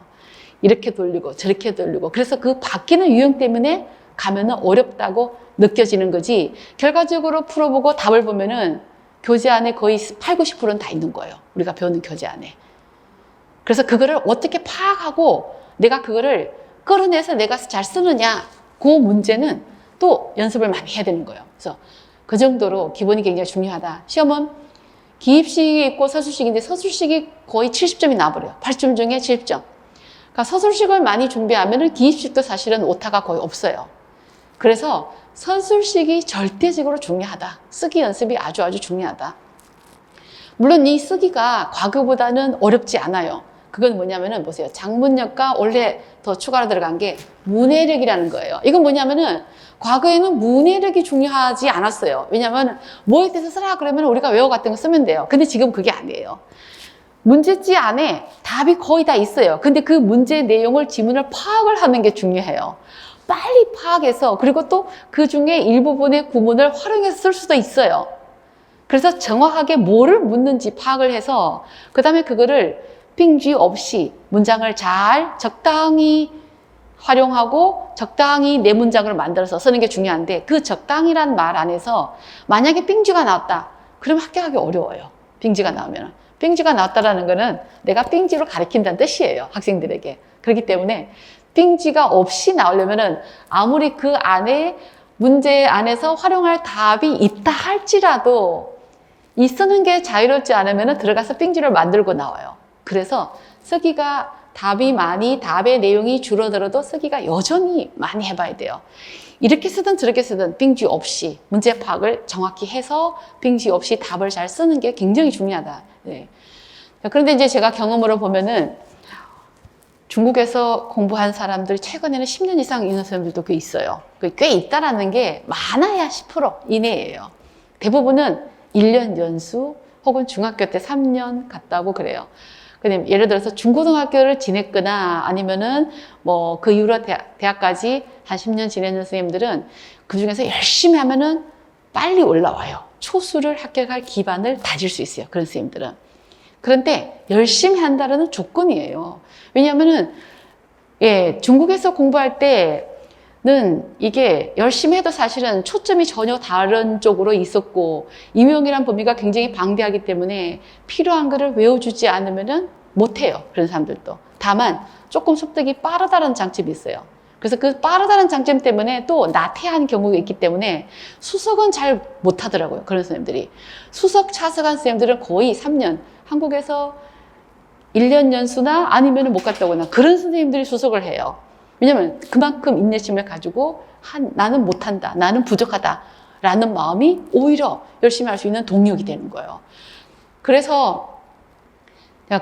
이렇게 돌리고 저렇게 돌리고. 그래서 그 바뀌는 유형 때문에 가면은 어렵다고 느껴지는 거지, 결과적으로 풀어보고 답을 보면은 교재 안에 거의 8, 90%는 다 있는 거예요. 우리가 배우는 교재 안에. 그래서 그거를 어떻게 파악하고 내가 그거를 끌어내서 내가 잘 쓰느냐, 그 문제는 또 연습을 많이 해야 되는 거예요. 그래서 그 정도로 기본이 굉장히 중요하다. 시험은 기입식이 있고 서술식인데 서술식이 거의 70점이 나와버려요. 80점 중에 70점. 그러니까 서술식을 많이 준비하면 기입식도 사실은 오타가 거의 없어요. 그래서 서술식이 절대적으로 중요하다. 쓰기 연습이 아주 중요하다. 물론 이 쓰기가 과거보다는 어렵지 않아요. 그건 뭐냐면은 보세요. 작문력과 원래 더 추가로 들어간 게 문해력이라는 거예요. 이건 뭐냐면은 과거에는 문해력이 중요하지 않았어요. 왜냐면 뭐에 대해서 쓰라 그러면 우리가 외워갔던 거 쓰면 돼요. 근데 지금 그게 아니에요. 문제지 안에 답이 거의 다 있어요. 근데 그 문제 내용을 지문을 파악을 하는 게 중요해요. 빨리 파악해서, 그리고 또 그 중에 일부분의 구문을 활용해서 쓸 수도 있어요. 그래서 정확하게 뭐를 묻는지 파악을 해서 그 다음에 그거를 빙쥐 없이 문장을 잘 적당히 활용하고 적당히 내 문장을 만들어서 쓰는 게 중요한데, 그 적당히란 말 안에서 만약에 빙쥐가 나왔다 그럼 합격하기 어려워요. 빙쥐가 나오면. 빙쥐가 나왔다라는 거는 내가 빙쥐로 가르친다는 뜻이에요, 학생들에게. 그렇기 때문에 빙쥐가 없이 나오려면은 아무리 그 안에 문제 안에서 활용할 답이 있다 할지라도 이 쓰는 게 자유롭지 않으면 들어가서 빙쥐를 만들고 나와요. 그래서 쓰기가 답의 내용이 줄어들어도 쓰기가 여전히 많이 해봐야 돼요. 이렇게 쓰든 저렇게 쓰든 빙쥐 없이 문제 파악을 정확히 해서 빙쥐 없이 답을 잘 쓰는 게 굉장히 중요하다. 네. 그런데 이제 제가 경험으로 보면은 중국에서 공부한 사람들 최근에는 10년 이상 있는 사람들도 꽤 있어요. 꽤 있다라는 게 많아야 10% 이내예요. 대부분은 1년 연수 혹은 중학교 때 3년 갔다고 그래요. 그다음에 예를 들어서 중고등학교를 지냈거나 아니면은 뭐 그 이후로 대학까지 한 10년 지내는 선생님들은 그 중에서 열심히 하면은 빨리 올라와요. 초수를 합격할 기반을 다질 수 있어요. 그런 선생님들은. 그런데 열심히 한다는 조건이에요. 왜냐하면은 예, 중국에서 공부할 때는 이게 열심히 해도 사실은 초점이 전혀 다른 쪽으로 있었고 임용이란 범위가 굉장히 방대하기 때문에 필요한 거를 외워주지 않으면은 못해요. 그런 사람들도. 다만 조금 습득이 빠르다는 장점이 있어요. 그래서 그 빠르다는 장점 때문에 또 나태한 경우가 있기 때문에 수석은 잘 못하더라고요. 그런 선생님들이. 수석 차석한 선생님들은 거의 3년, 한국에서 1년 연수나 아니면 못 갔다거나 그런 선생님들이 수석을 해요. 왜냐면 그만큼 인내심을 가지고 나는 못한다, 나는 부족하다 라는 마음이 오히려 열심히 할 수 있는 동력이 되는 거예요. 그래서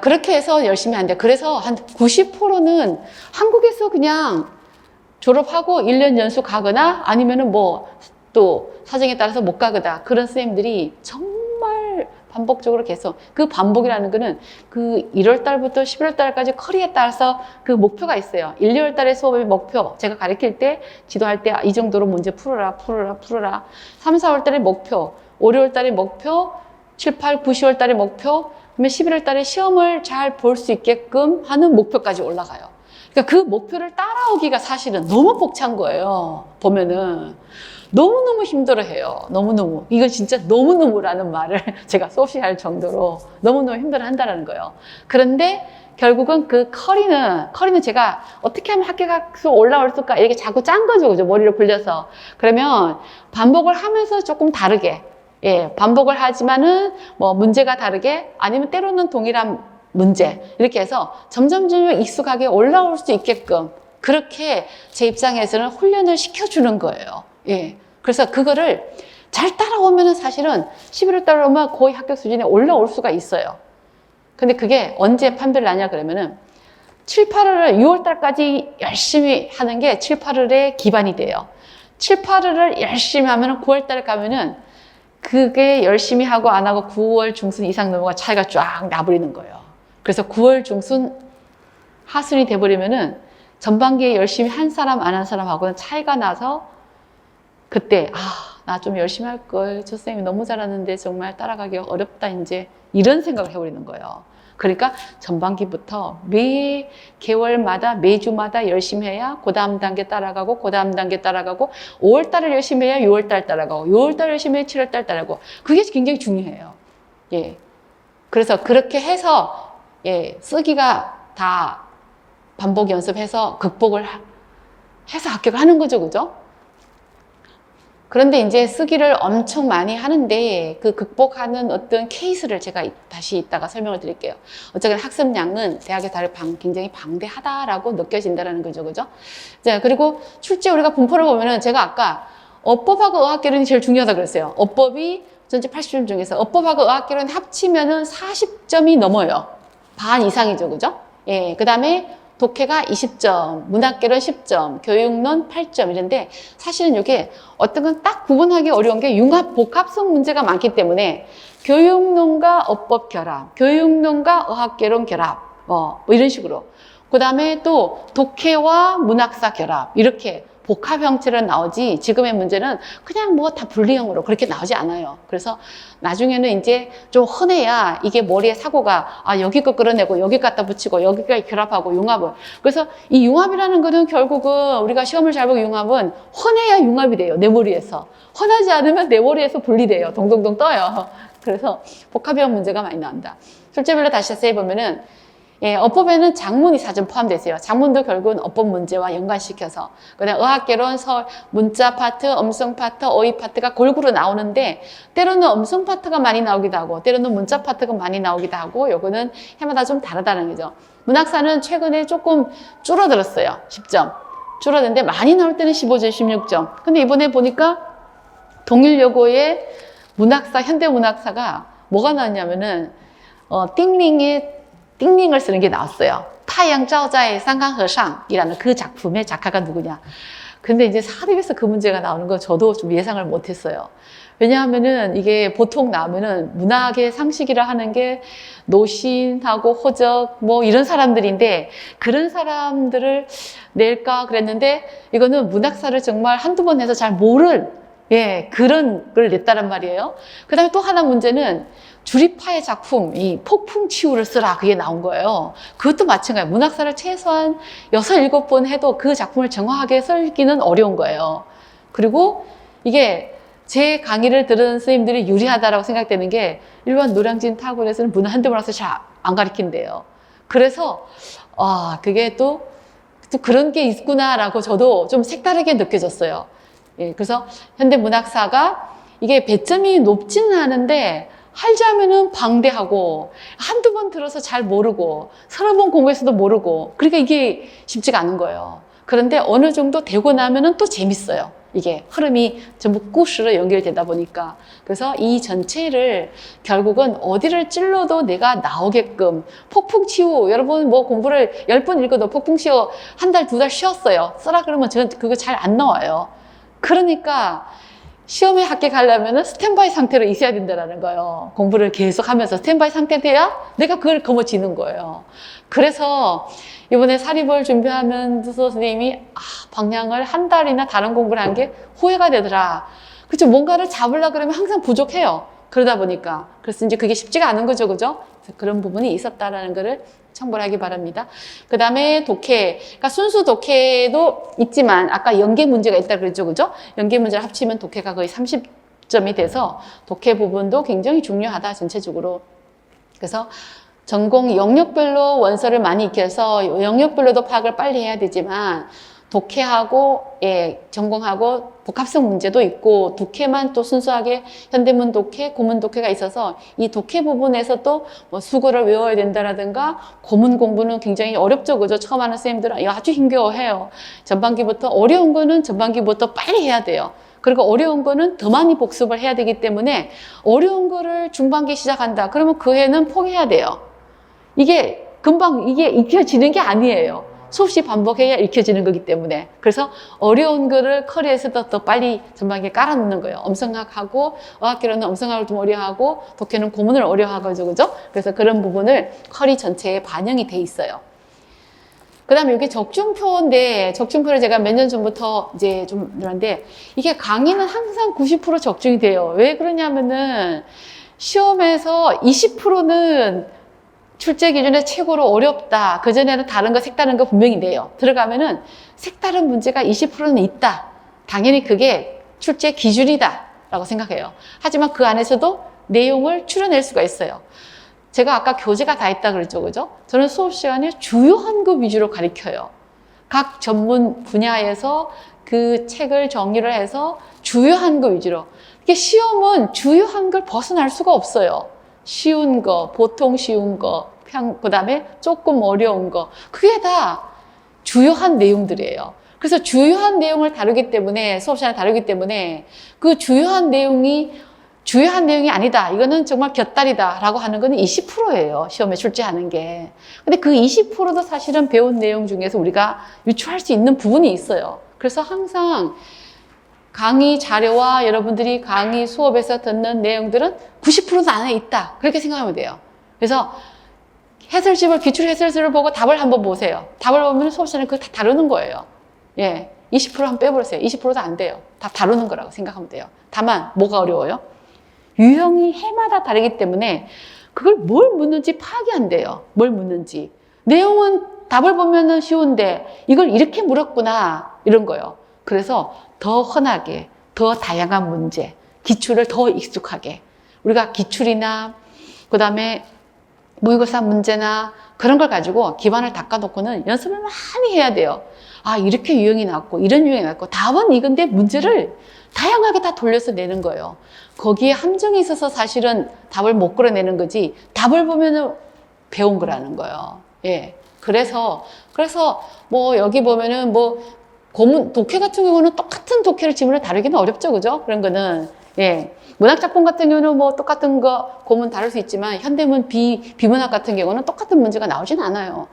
그렇게 해서 열심히 한대. 그래서 한 90%는 한국에서 그냥 졸업하고 1년 연수 가거나 아니면은 뭐 또 사정에 따라서 못 가거나 그런 선생님들이 정말 반복적으로 계속 그 반복이라는 거는 그 1월 달부터 11월 달까지 커리에 따라서 그 목표가 있어요. 1, 2월 달에 수업의 목표. 제가 가르칠 때 지도할 때 이 정도로 문제 풀어라. 3, 4월 달에 목표. 5, 6월 달에 목표. 7, 8, 9, 10월 달에 목표. 그러면 11월 달에 시험을 잘 볼 수 있게끔 하는 목표까지 올라가요. 그러니까 그 목표를 따라오기가 사실은 너무 벅찬 거예요. 보면은. 너무너무 힘들어해요. 너무너무. 이거 진짜 너무너무라는 말을 제가 수없이 할 정도로 너무너무 힘들어 한다는 거예요. 그런데 결국은 그 커리는 제가 어떻게 하면 합격학수 올라올 수가 이렇게 자꾸 짠 거죠. 그죠? 머리를 굴려서. 그러면 반복을 하면서 조금 다르게, 예, 반복을 하지만은 뭐 문제가 다르게 아니면 때로는 동일한 문제 이렇게 해서 점점 익숙하게 올라올 수 있게끔 그렇게 제 입장에서는 훈련을 시켜주는 거예요. 예. 그래서 그거를 잘 따라오면은 사실은 11월 달에 오면 거의 합격 수준에 올라올 수가 있어요. 근데 그게 언제 판별을 하냐 그러면은 7, 8월을 6월 달까지 열심히 하는 게 7, 8월의 기반이 돼요. 7, 8월을 열심히 하면은 9월 달에 가면은 그게 열심히 하고 안 하고 9월 중순 이상 넘어가 차이가 쫙 나버리는 거예요. 그래서 9월 중순 하순이 돼버리면은 전반기에 열심히 한 사람 안 한 사람하고는 차이가 나서 그때 나 좀 열심히 할 걸. 저 선생님이 너무 잘하는데 정말 따라가기 어렵다 이제 이런 생각을 해버리는 거예요. 그러니까 전반기부터 매 개월마다 매주마다 열심히 해야 그 다음 단계 따라가고 그 다음 단계 따라가고 5월 달을 열심히 해야 6월 달 따라가고 6월 달 열심히 해야 7월 달 따라가고 그게 굉장히 중요해요. 예. 그래서 그렇게 해서 예, 쓰기가 다 반복 연습해서 극복을 해서 합격을 하는 거죠. 그죠? 그런데 이제 쓰기를 엄청 많이 하는데 그 극복하는 어떤 케이스를 제가 다시 이따가 설명을 드릴게요. 어쨌든 학습량은 대학의 다를 굉장히 방대하다라고 느껴진다는 거죠. 그죠? 자, 그리고 실제 우리가 분포를 보면은 제가 아까 어법하고 의학개론이 제일 중요하다고 그랬어요. 어법이 전체 80점 중에서 어법하고 의학개론 합치면은 40점이 넘어요. 반 이상이죠. 그죠? 예. 그 다음에 독해가 20점, 문학개론 10점, 교육론 8점 이런데 사실은 이게 어떤 건 딱 구분하기 어려운 게 융합, 복합성 문제가 많기 때문에 교육론과 어법 결합, 교육론과 의학개론 결합 뭐 이런 식으로 그 다음에 또 독해와 문학사 결합 이렇게 복합 형태로 나오지 지금의 문제는 그냥 뭐 다 분리형으로 그렇게 나오지 않아요. 그래서 나중에는 이제 좀 흔해야 이게 머리에 사고가 여기 거 끌어내고 여기 갖다 붙이고 여기까지 결합하고 융합을 그래서 이 융합이라는 거는 결국은 우리가 시험을 잘 보고 융합은 흔해야 융합이 돼요. 내 머리에서. 흔하지 않으면 내 머리에서 분리돼요. 동동동 떠요. 그래서 복합형 문제가 많이 나온다. 출제별로 다시 자세히 보면은 예, 어법에는 작문이 사전 포함되어 있어요. 작문도 결국은 어법 문제와 연관시켜서. 그다음 의학개론, 문자 파트, 음성 파트, 어휘 파트가 골고루 나오는데 때로는 음성 파트가 많이 나오기도 하고 때로는 문자 파트가 많이 나오기도 하고 요거는 해마다 좀 다르다는 거죠. 문학사는 최근에 조금 줄어들었어요. 10점. 줄어드는데 많이 나올 때는 15점, 16점. 근데 이번에 보니까 동일여고의 문학사, 현대문학사가 뭐가 나왔냐면은 띵링을 쓰는 게 나왔어요. 타양照在 쌍강허상이라는 그 작품의 작가가 누구냐. 근데 이제 사립에서 그 문제가 나오는 건 저도 좀 예상을 못했어요. 왜냐하면은 이게 보통 나오면은 문학의 상식이라 하는 게 노신하고 호적 뭐 이런 사람들인데 그런 사람들을 낼까 그랬는데 이거는 문학사를 정말 한두 번 해서 잘 모를 그런 걸 냈다란 말이에요. 그 다음에 또 하나 문제는 주리파의 작품, 이 폭풍치유를 쓰라 그게 나온 거예요. 그것도 마찬가지예요. 문학사를 최소한 6, 7번 해도 그 작품을 정확하게 쓰기는 어려운 거예요. 그리고 이게 제 강의를 들은 선생님들이 유리하다라고 생각되는 게 일반 노량진 타군에서는 문을 한두 번 와서 잘 안 가르친대요. 그래서 그게 또 그런 게 있구나라고 저도 좀 색다르게 느껴졌어요. 그래서 현대문학사가 이게 배점이 높지는 않은데 하려면은 방대하고 한두 번 들어서 잘 모르고 서너 번 공부해서도 모르고 그러니까 이게 쉽지가 않은 거예요. 그런데 어느 정도 되고 나면은 또 재밌어요. 이게 흐름이 전부故事로 연결되다 보니까. 그래서 이 전체를 결국은 어디를 찔러도 내가 나오게끔 폭풍치유, 여러분 뭐 공부를 10번 읽어도 폭풍치유 한 달, 2달 쉬었어요. 쓰라 그러면 저는 그거 잘 안 나와요. 그러니까 시험에 합격하려면 스탠바이 상태로 있어야 된다는 거예요. 공부를 계속 하면서 스탠바이 상태 돼야 내가 그걸 거머쥐는 거예요. 그래서 이번에 사립을 준비하면서 선생님이 방향을 한 달이나 다른 공부를 한 게 후회가 되더라. 그렇죠. 뭔가를 잡으려고 그러면 항상 부족해요. 그러다 보니까. 그래서 이제 그게 쉽지가 않은 거죠. 그죠? 그래서 그런 부분이 있었다라는 거를 참고하기 바랍니다. 그 다음에 독해. 그러니까 순수 독해도 있지만 아까 연계 문제가 있다 그랬죠. 그죠? 연계 문제를 합치면 독해가 거의 30점이 돼서 독해 부분도 굉장히 중요하다. 전체적으로. 그래서 전공 영역별로 원서를 많이 익혀서 영역별로도 파악을 빨리 해야 되지만 독해하고 전공하고 복합성 문제도 있고 독해만 또 순수하게 현대문 독해, 고문 독해가 있어서 이 독해 부분에서 또 뭐 수거를 외워야 된다라든가 고문 공부는 굉장히 어렵죠. 그죠? 처음 하는 선생님들은 아주 힘겨워해요. 전반기부터 어려운 거는 전반기부터 빨리 해야 돼요. 그리고 어려운 거는 더 많이 복습을 해야 되기 때문에 어려운 거를 중반기 시작한다. 그러면 그 해는 포기해야 돼요. 이게 금방 이게 익혀지는 게 아니에요. 수없이 반복해야 익혀지는 거기 때문에. 그래서 어려운 거를 커리에서도 더 빨리 전반기에 깔아놓는 거예요. 엄성학하고 어학기로는 엄성학을 좀 어려워하고 독해는 고문을 어려워하고 그죠? 그래서 그런 부분을 커리 전체에 반영이 돼 있어요. 그 다음에 이게 적중표인데 적중표를 제가 몇 년 전부터 이제 좀 늘었는데 이게 강의는 항상 90% 적중이 돼요. 왜 그러냐면은 시험에서 20%는 출제 기준에 최고로 어렵다. 그전에는 다른 거 색다른 거 분명히 내요. 들어가면은 색다른 문제가 20%는 있다. 당연히 그게 출제 기준이다 라고 생각해요. 하지만 그 안에서도 내용을 추려낼 수가 있어요. 제가 아까 교재가 다 있다 그랬죠. 그죠? 저는 수업 시간에 주요한 거 위주로 가르쳐요. 각 전문 분야에서 그 책을 정리를 해서 주요한 거 위주로. 이게 시험은 주요한 걸 벗어날 수가 없어요. 쉬운 거, 보통 쉬운 거, 그 다음에 조금 어려운 거. 그게 다 주요한 내용들이에요. 그래서 주요한 내용을 다루기 때문에, 수업 시간에 다루기 때문에 그 주요한 내용이 아니다. 이거는 정말 곁다리다. 라고 하는 거는 20%예요. 시험에 출제하는 게. 근데 그 20%도 사실은 배운 내용 중에서 우리가 유추할 수 있는 부분이 있어요. 그래서 항상 강의 자료와 여러분들이 강의 수업에서 듣는 내용들은 90% 안에 있다. 그렇게 생각하면 돼요. 그래서 해설집을, 기출 해설집을 보고 답을 한번 보세요. 답을 보면 수업 시간에 그거 다 다루는 거예요. 20% 한번 빼버렸어요. 20%도 안 돼요. 답 다루는 거라고 생각하면 돼요. 다만, 뭐가 어려워요? 유형이 해마다 다르기 때문에 그걸 뭘 묻는지 파악이 안 돼요. 뭘 묻는지. 내용은 답을 보면은 쉬운데 이걸 이렇게 물었구나. 이런 거예요. 그래서 더 흔하게, 더 다양한 문제, 기출을 더 익숙하게. 우리가 기출이나, 그 다음에 모의고사 문제나 그런 걸 가지고 기반을 닦아놓고는 연습을 많이 해야 돼요. 이렇게 유형이 나왔고, 이런 유형이 나왔고, 답은 이건데 문제를 다양하게 다 돌려서 내는 거예요. 거기에 함정이 있어서 사실은 답을 못 끌어내는 거지, 답을 보면은 배운 거라는 거예요. 그래서 뭐 여기 보면은 뭐 고문, 독해 같은 경우는 똑같은 독해를 지문을 다루기는 어렵죠. 그죠? 그런 거는. 문학작품 같은 경우는 뭐 똑같은 거 고문 다룰 수 있지만 현대문 비문학 같은 경우는 똑같은 문제가 나오진 않아요.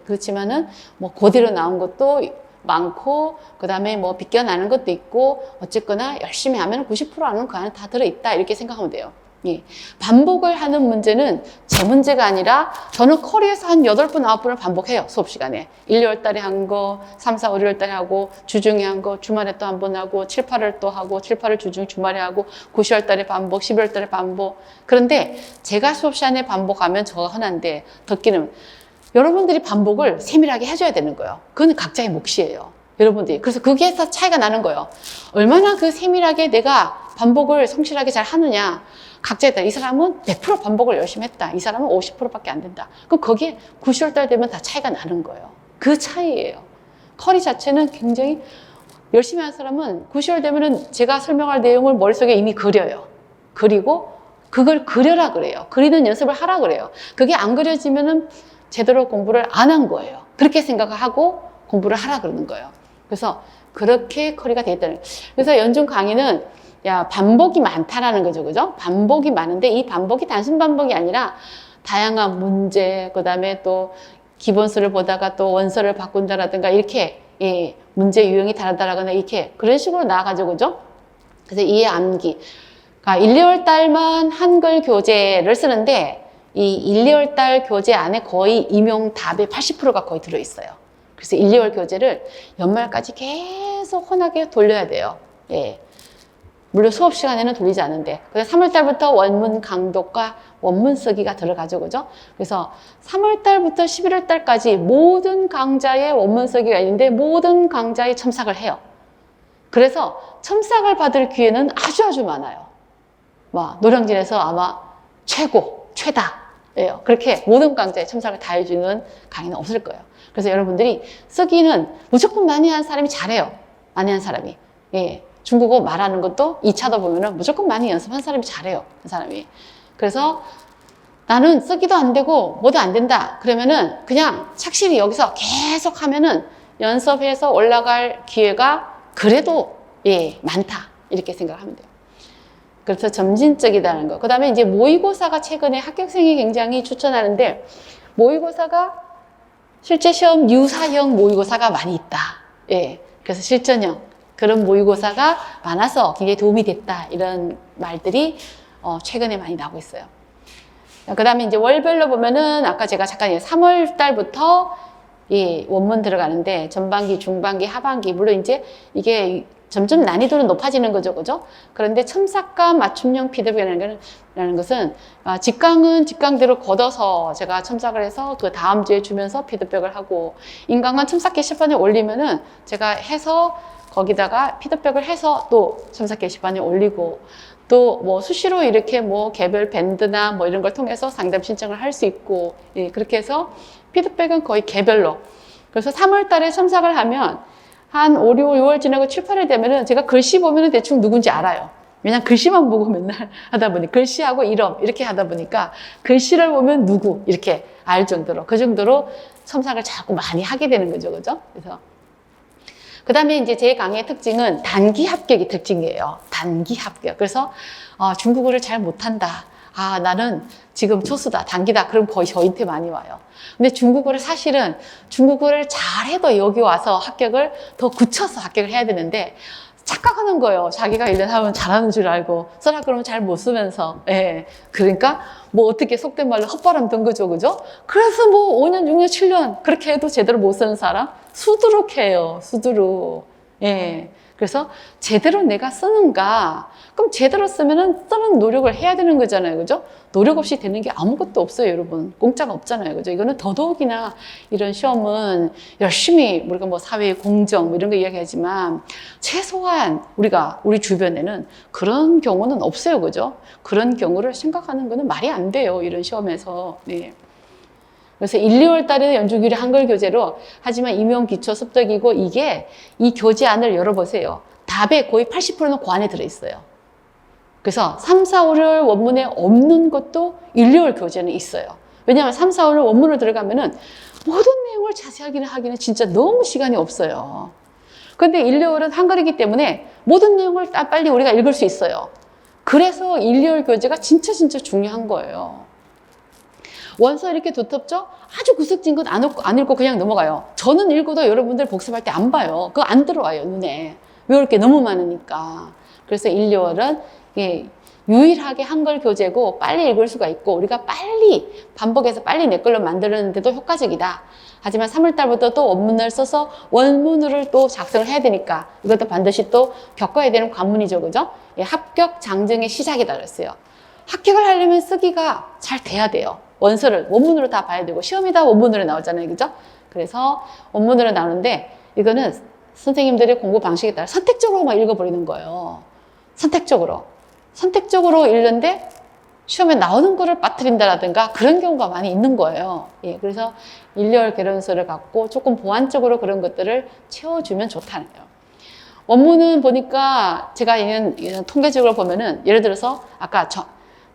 그렇지만은 뭐 그대로 나온 것도 많고, 그 다음에 뭐 비껴나는 것도 있고, 어쨌거나 열심히 하면 90%는 그 안에 다 들어있다. 이렇게 생각하면 돼요. 예. 반복을 하는 문제는 제 문제가 아니라 저는 커리에서 한 8번, 9번을 반복해요. 수업 시간에. 1, 2월 달에 한 거, 3, 4, 5, 6월 달에 하고, 주중에 한 거, 주말에 또 한 번 하고, 7, 8월 또 하고, 7, 8월 주중, 주말에 하고, 9, 10월 달에 반복, 11월 달에 반복. 그런데 제가 수업 시간에 반복하면 저가 흔한데, 듣기는 여러분들이 반복을 세밀하게 해줘야 되는 거예요. 그건 각자의 몫이에요. 여러분들이. 그래서 거기에서 차이가 나는 거예요. 얼마나 그 세밀하게 내가 반복을 성실하게 잘 하느냐. 각자에 따라 이 사람은 100% 반복을 열심히 했다. 이 사람은 50%밖에 안 된다. 그럼 거기에 9, 10월 달 되면 다 차이가 나는 거예요. 그 차이예요. 커리 자체는 굉장히 열심히 한 사람은 9, 10월 되면은 제가 설명할 내용을 머릿속에 이미 그려요. 그리고 그걸 그려라 그래요. 그리는 연습을 하라 그래요. 그게 안 그려지면은 제대로 공부를 안 한 거예요. 그렇게 생각하고 공부를 하라 그러는 거예요. 그래서 그렇게 커리가 되겠다는 거예요. 그래서 연중 강의는 야, 반복이 많다라는 거죠. 그죠? 반복이 많은데 이 반복이 단순 반복이 아니라 다양한 문제, 그 다음에 또 기본수를 보다가 또 원서를 바꾼다라든가 이렇게 예, 문제 유형이 다르다라거나 이렇게 그런 식으로 나아가죠. 그죠? 그래서 이해 암기. 그러니까 1, 2월 달만 한글 교재를 쓰는데 이 1, 2월 달 교재 안에 거의 임용 답의 80%가 거의 들어있어요. 그래서 1, 2월 교재를 연말까지 계속 혼하게 돌려야 돼요. 예. 물론 수업 시간에는 돌리지 않는데. 그래서 3월 달부터 원문 강독과 원문 쓰기가 들어가죠. 그죠? 그래서 3월 달부터 11월 달까지 모든 강좌에 원문 쓰기가 있는데 모든 강좌에 첨삭을 해요. 그래서 첨삭을 받을 기회는 아주 많아요. 와, 노량진에서 아마 최고, 최다예요. 그렇게 모든 강좌에 첨삭을 다 해주는 강의는 없을 거예요. 그래서 여러분들이 쓰기는 무조건 많이 한 사람이 잘해요. 많이 한 사람이. 예. 중국어 말하는 것도 2차도 보면은 무조건 많이 연습한 사람이 잘해요. 그 사람이. 그래서 나는 쓰기도 안 되고 뭐도 안 된다. 그러면은 그냥 착실히 여기서 계속 하면은 연습해서 올라갈 기회가 그래도 예, 많다. 이렇게 생각하면 돼요. 그래서 점진적이다는 거. 그 다음에 이제 모의고사가 최근에 합격생이 굉장히 추천하는데 모의고사가 실제 시험 유사형 모의고사가 많이 있다. 예. 그래서 실전형. 그런 모의고사가 많아서 굉장히 도움이 됐다. 이런 말들이 최근에 많이 나오고 있어요. 그 다음에 이제 월별로 보면은 아까 제가 잠깐 3월 달부터 이 원문 들어가는데 전반기, 중반기, 하반기. 물론 이제 이게 점점 난이도는 높아지는 거죠. 그죠? 그런데 첨삭과 맞춤형 피드백이라는 것은 직강은 직강대로 걷어서 제가 첨삭을 해서 그 다음 주에 주면서 피드백을 하고 인강은 첨삭 게시판에 올리면은 제가 해서 거기다가 피드백을 해서 또 첨삭 게시판에 올리고 또 뭐 수시로 이렇게 뭐 개별 밴드나 뭐 이런 걸 통해서 상담 신청을 할 수 있고 예, 그렇게 해서 피드백은 거의 개별로. 그래서 3월 달에 첨삭을 하면 한 5, 6월 지나고 7, 8월 되면은 제가 글씨 보면은 대충 누군지 알아요. 왜냐면 글씨만 보고 맨날 하다 보니 글씨하고 이름 이렇게 하다 보니까 글씨를 보면 누구 이렇게 알 정도로 그 정도로 첨삭을 자꾸 많이 하게 되는 거죠. 그죠? 그래서 그 다음에 이제 제 강의의 특징은 단기 합격이 특징이에요. 단기 합격. 그래서 중국어를 잘 못한다. 아, 나는 지금 초수다, 단기다. 그럼 거의 저한테 많이 와요. 근데 중국어를 사실은 중국어를 잘해도 여기 와서 합격을 더 굳혀서 합격을 해야 되는데 착각하는 거예요. 자기가 1년 하면 잘하는 줄 알고 써라 그러면 잘 못 쓰면서. 예. 그러니까 뭐 어떻게 속된 말로 헛바람 든 거죠. 그죠? 그래서 뭐 5년, 6년, 7년 그렇게 해도 제대로 못 쓰는 사람 수두룩해요. 수두룩. 예. 그래서 제대로 내가 쓰는가? 그럼 제대로 쓰면은 쓰는 노력을 해야 되는 거잖아요. 그죠? 노력 없이 되는 게 아무것도 없어요, 여러분. 공짜가 없잖아요. 그죠? 이거는 더더욱이나 이런 시험은 열심히 우리가 뭐 사회 공정 뭐 이런 거 이야기하지만 최소한 우리 주변에는 그런 경우는 없어요. 그죠? 그런 경우를 생각하는 거는 말이 안 돼요. 이런 시험에서. 네. 그래서 1, 2월 달에는 연중일이 한글 교재로 하지만 임용 기초 습득이고 이게 이 교재 안을 열어보세요. 답의 거의 80%는 그 안에 들어있어요. 그래서 3, 4, 5월 원문에 없는 것도 1, 2월 교재는 있어요. 왜냐하면 3, 4, 5월 원문으로 들어가면은 모든 내용을 자세하게 하기는 진짜 너무 시간이 없어요. 근데 1, 2월은 한글이기 때문에 모든 내용을 빨리 우리가 읽을 수 있어요. 그래서 1, 2월 교재가 진짜 중요한 거예요. 원서 이렇게 두텁죠? 아주 구석진 건 안 읽고 그냥 넘어가요. 저는 읽어도 여러분들 복습할 때 안 봐요. 그거 안 들어와요, 눈에. 왜 이렇게 너무 많으니까. 그래서 1, 2월은 유일하게 한글 교재고 빨리 읽을 수가 있고 우리가 빨리 반복해서 빨리 내 걸로 만드는데도 효과적이다. 하지만 3월달부터 또 원문을 써서 원문을 또 작성을 해야 되니까 이것도 반드시 또 겪어야 되는 관문이죠. 그죠? 합격 장정의 시작이다 그랬어요. 합격을 하려면 쓰기가 잘 돼야 돼요. 원서를 원문으로 다 봐야 되고 시험이 다 원문으로 나오잖아요. 그죠? 그래서 원문으로 나오는데 이거는 선생님들의 공부 방식에 따라 선택적으로 막 읽어버리는 거예요. 선택적으로 읽는데 시험에 나오는 거를 빠뜨린다라든가 그런 경우가 많이 있는 거예요. 그래서 1, 2월 개론서를 갖고 조금 보완적으로 그런 것들을 채워주면 좋다는 거예요. 원문은 보니까 제가 이런 통계적으로 보면은 예를 들어서 아까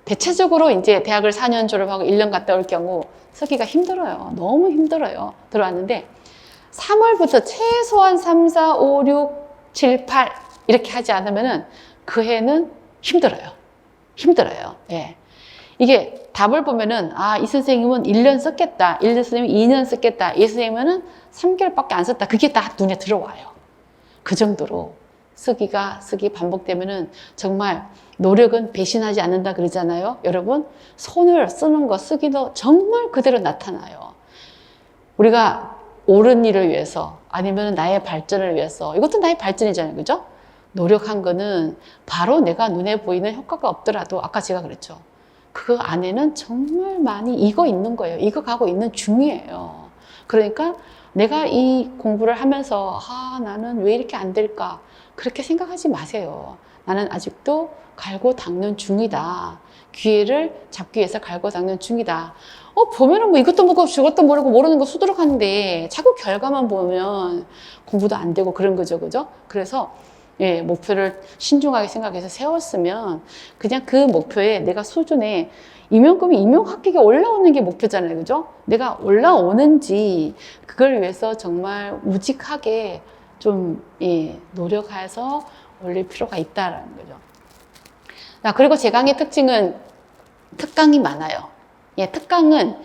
대체적으로 이제 대학을 4년 졸업하고 1년 갔다 올 경우 쓰기가 힘들어요. 너무 힘들어요. 들어왔는데 3월부터 최소한 3, 4, 5, 6, 7, 8 이렇게 하지 않으면은 그 해는 힘들어요. 이게 답을 보면은 이 선생님은 1년 썼겠다. 이 선생님은 2년 썼겠다. 이 선생님은 3개월밖에 안 썼다. 그게 다 눈에 들어와요. 그 정도로 쓰기 반복되면은 정말 노력은 배신하지 않는다 그러잖아요. 여러분, 손을 쓰는 거 쓰기도 정말 그대로 나타나요. 우리가 옳은 일을 위해서 아니면 나의 발전을 위해서 이것도 나의 발전이잖아요. 그죠? 노력한 거는 바로 내가 눈에 보이는 효과가 없더라도 아까 제가 그랬죠. 그 안에는 정말 많이 익어 있는 거예요. 익어가고 있는 중이에요. 그러니까 내가 이 공부를 하면서 나는 왜 이렇게 안 될까? 그렇게 생각하지 마세요. 나는 아직도 갈고 닦는 중이다. 기회를 잡기 위해서 갈고 닦는 중이다. 보면은 뭐 이것도 모르고 저것도 모르고 모르는 거 수두룩한데 자꾸 결과만 보면 공부도 안 되고 그런 거죠. 그죠? 그래서 목표를 신중하게 생각해서 세웠으면 그냥 그 목표에 내가 수준에 임용급이 임용 합격에 올라오는 게 목표잖아요. 그죠? 내가 올라오는지 그걸 위해서 정말 우직하게 좀 노력해서 올릴 필요가 있다라는 거죠. 그리고 제 강의 특징은 특강이 많아요. 특강은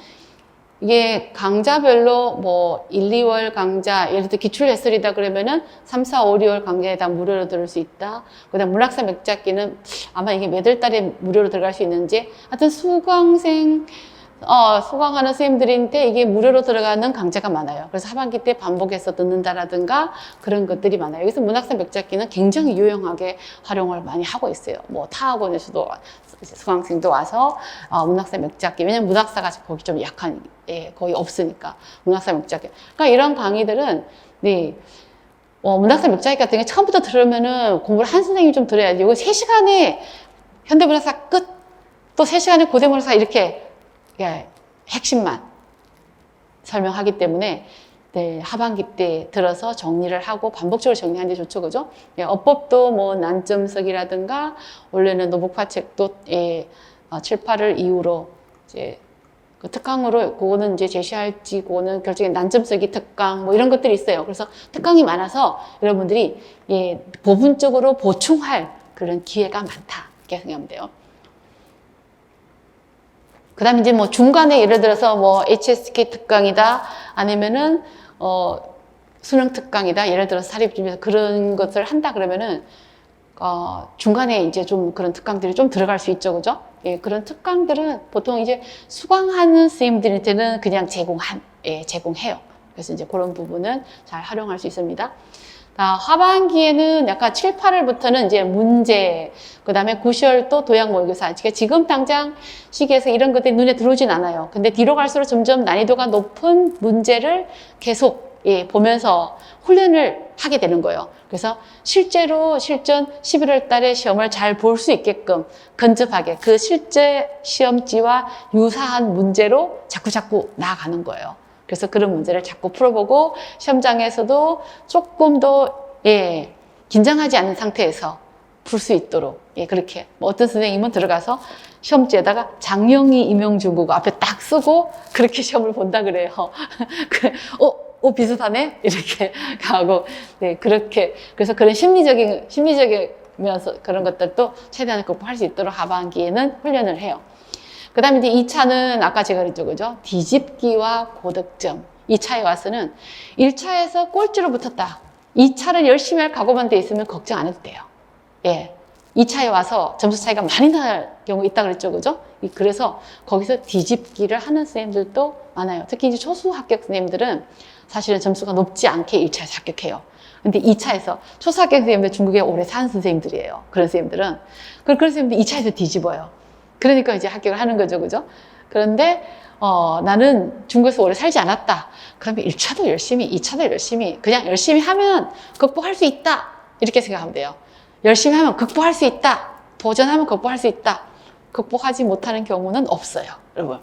이게 강좌별로 뭐 1, 2월 강좌, 예를 들어 기출 해설이다 그러면은 3, 4, 5, 6월 강좌에 다 무료로 들을 수 있다. 그 다음 문학사 맥잡기는 아마 이게 몇 월 달에 무료로 들어갈 수 있는지. 하여튼 수강하는 선생님들인데 이게 무료로 들어가는 강좌가 많아요. 그래서 하반기 때 반복해서 듣는다라든가 그런 것들이 많아요. 여기서 문학사 맥잡기는 굉장히 유용하게 활용을 많이 하고 있어요. 뭐 타학원에서도 수강생도 와서 문학사 맥잡기, 왜냐면 문학사가 거기 좀 약한, 거의 없으니까 문학사 맥잡기. 그러니까 이런 강의들은 문학사 맥잡기 같은 게 처음부터 들으면은 공부를 한 선생님이 좀 들어야지. 이거 3시간에 현대문학사 끝, 또 3시간에 고대문학사 이렇게 핵심만 설명하기 때문에 하반기 때 들어서 정리를 하고 반복적으로 정리하는 게 좋죠. 그죠? 어법도 뭐 난점석이라든가 원래는 노북파 책도 7, 8월 이후로 이제 그 특강으로 그거는 이제 제시할지 그거는 결정에 난점석이 특강 뭐 이런 것들이 있어요. 그래서 특강이 많아서 여러분들이 부분적으로 보충할 그런 기회가 많다. 이렇게 생각하면 돼요. 그 다음에 이제 뭐 중간에 예를 들어서 뭐 HSK 특강이다 아니면은 수능 특강이다 예를 들어서 사립준비에서 그런 것을 한다 그러면은 중간에 이제 좀 그런 특강들이 좀 들어갈 수 있죠. 그죠? 그런 특강들은 보통 이제 수강하는 선생님들한테는 그냥 제공해요. 그래서 이제 그런 부분은 잘 활용할 수 있습니다. 하반기에는 약간 7, 8월부터는 이제 문제, 그 다음에 9월 또 도약 모의고사. 지금 당장 시기에서 이런 것들이 눈에 들어오진 않아요. 근데 뒤로 갈수록 점점 난이도가 높은 문제를 계속 보면서 훈련을 하게 되는 거예요. 그래서 실제로 실전 11월 달에 시험을 잘 볼 수 있게끔 근접하게 그 실제 시험지와 유사한 문제로 자꾸 나아가는 거예요. 그래서 그런 문제를 자꾸 풀어보고 시험장에서도 조금 더 긴장하지 않은 상태에서 풀 수 있도록 그렇게 뭐 어떤 선생님은 들어가서 시험지에다가 장영희 임용중국어 앞에 딱 쓰고 그렇게 시험을 본다 그래요. 비슷하네 이렇게 하고 그렇게 그래서 그런 심리적이면서 그런 것들도 최대한 극복할 수 있도록 하반기에는 훈련을 해요. 그 다음에 이제 2차는 아까 제가 그랬죠, 그죠? 뒤집기와 고득점. 2차에 와서는 1차에서 꼴찌로 붙었다. 2차를 열심히 할 각오만 돼 있으면 걱정 안 해도 돼요. 예. 2차에 와서 점수 차이가 많이 날 경우 있다 그랬죠, 그죠? 그래서 거기서 뒤집기를 하는 선생님들도 많아요. 특히 이제 초수 합격 선생님들은 사실은 점수가 높지 않게 1차에서 합격해요. 근데 2차에서 초수 합격 선생님들 중국에 오래 산 선생님들이에요. 그런 선생님들은. 그런 선생님들 2차에서 뒤집어요. 그러니까 이제 합격을 하는 거죠, 그죠? 그런데 나는 중국에서 오래 살지 않았다. 그러면 1차도 열심히, 2차도 열심히, 그냥 열심히 하면 극복할 수 있다. 이렇게 생각하면 돼요. 열심히 하면 극복할 수 있다. 도전하면 극복할 수 있다. 극복하지 못하는 경우는 없어요, 여러분.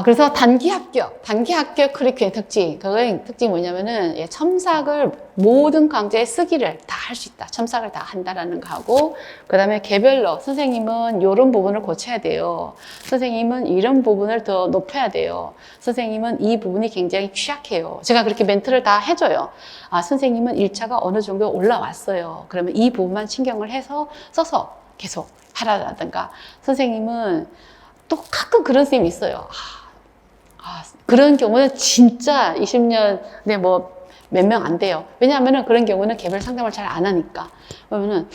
그래서 단기 합격 커리큘럼의 특징. 그거의 특징이 뭐냐면은, 첨삭을 모든 강좌에 쓰기를 다 할 수 있다. 첨삭을 다 한다라는 거 하고, 그 다음에 개별로 선생님은 이런 부분을 고쳐야 돼요. 선생님은 이런 부분을 더 높여야 돼요. 선생님은 이 부분이 굉장히 취약해요. 제가 그렇게 멘트를 다 해줘요. 선생님은 1차가 어느 정도 올라왔어요. 그러면 이 부분만 신경을 해서 써서 계속 하라라든가, 선생님은 또 가끔 그런 선생님이 있어요. 그런 경우는 진짜 20년에 뭐 몇 명 안 돼요. 왜냐하면 그런 경우는 개별 상담을 잘 안 하니까. 그러면은,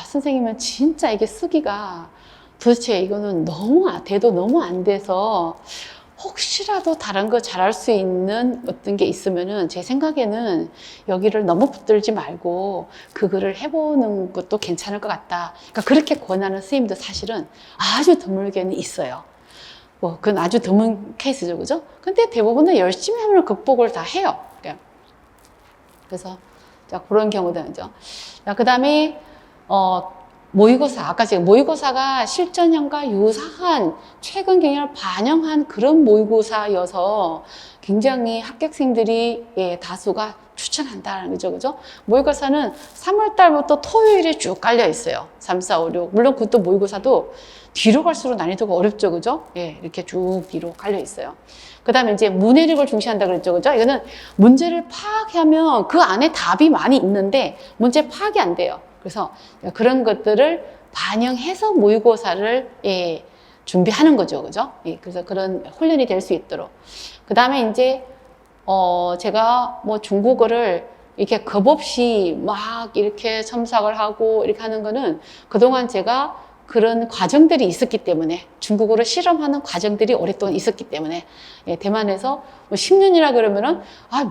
선생님은 진짜 이게 쓰기가 도대체 이거는 돼도 너무 안 돼서 혹시라도 다른 거 잘할 수 있는 어떤 게 있으면은 제 생각에는 여기를 너무 붙들지 말고 그거를 해보는 것도 괜찮을 것 같다. 그러니까 그렇게 권하는 선생님도 사실은 아주 드물게는 있어요. 그건 아주 드문 케이스죠, 그죠? 근데 대부분은 열심히 하면 극복을 다 해요. 그래서, 자, 그런 경우들이죠. 자, 그 다음에, 모의고사. 아까 제가 모의고사가 실전형과 유사한 최근 경향을 반영한 그런 모의고사여서 굉장히 합격생들이 다수가 추천한다는 거죠, 그죠? 모의고사는 3월 달부터 토요일에 쭉 깔려 있어요. 3, 4, 5, 6. 물론 그것도 모의고사도 뒤로 갈수록 난이도가 어렵죠, 그죠? 이렇게 쭉 뒤로 깔려 있어요. 그 다음에 이제 문해력을 중시한다 그랬죠, 그죠? 이거는 문제를 파악하면 그 안에 답이 많이 있는데 문제 파악이 안 돼요. 그래서 그런 것들을 반영해서 모의고사를 준비하는 거죠, 그죠? 그래서 그런 훈련이 될 수 있도록. 그 다음에 이제 제가 뭐 중국어를 이렇게 겁 없이 막 이렇게 첨삭을 하고 이렇게 하는 거는 그동안 제가 그런 과정들이 있었기 때문에 중국어를 실험하는 과정들이 오랫동안 있었기 때문에 대만에서 뭐 10년이라 그러면은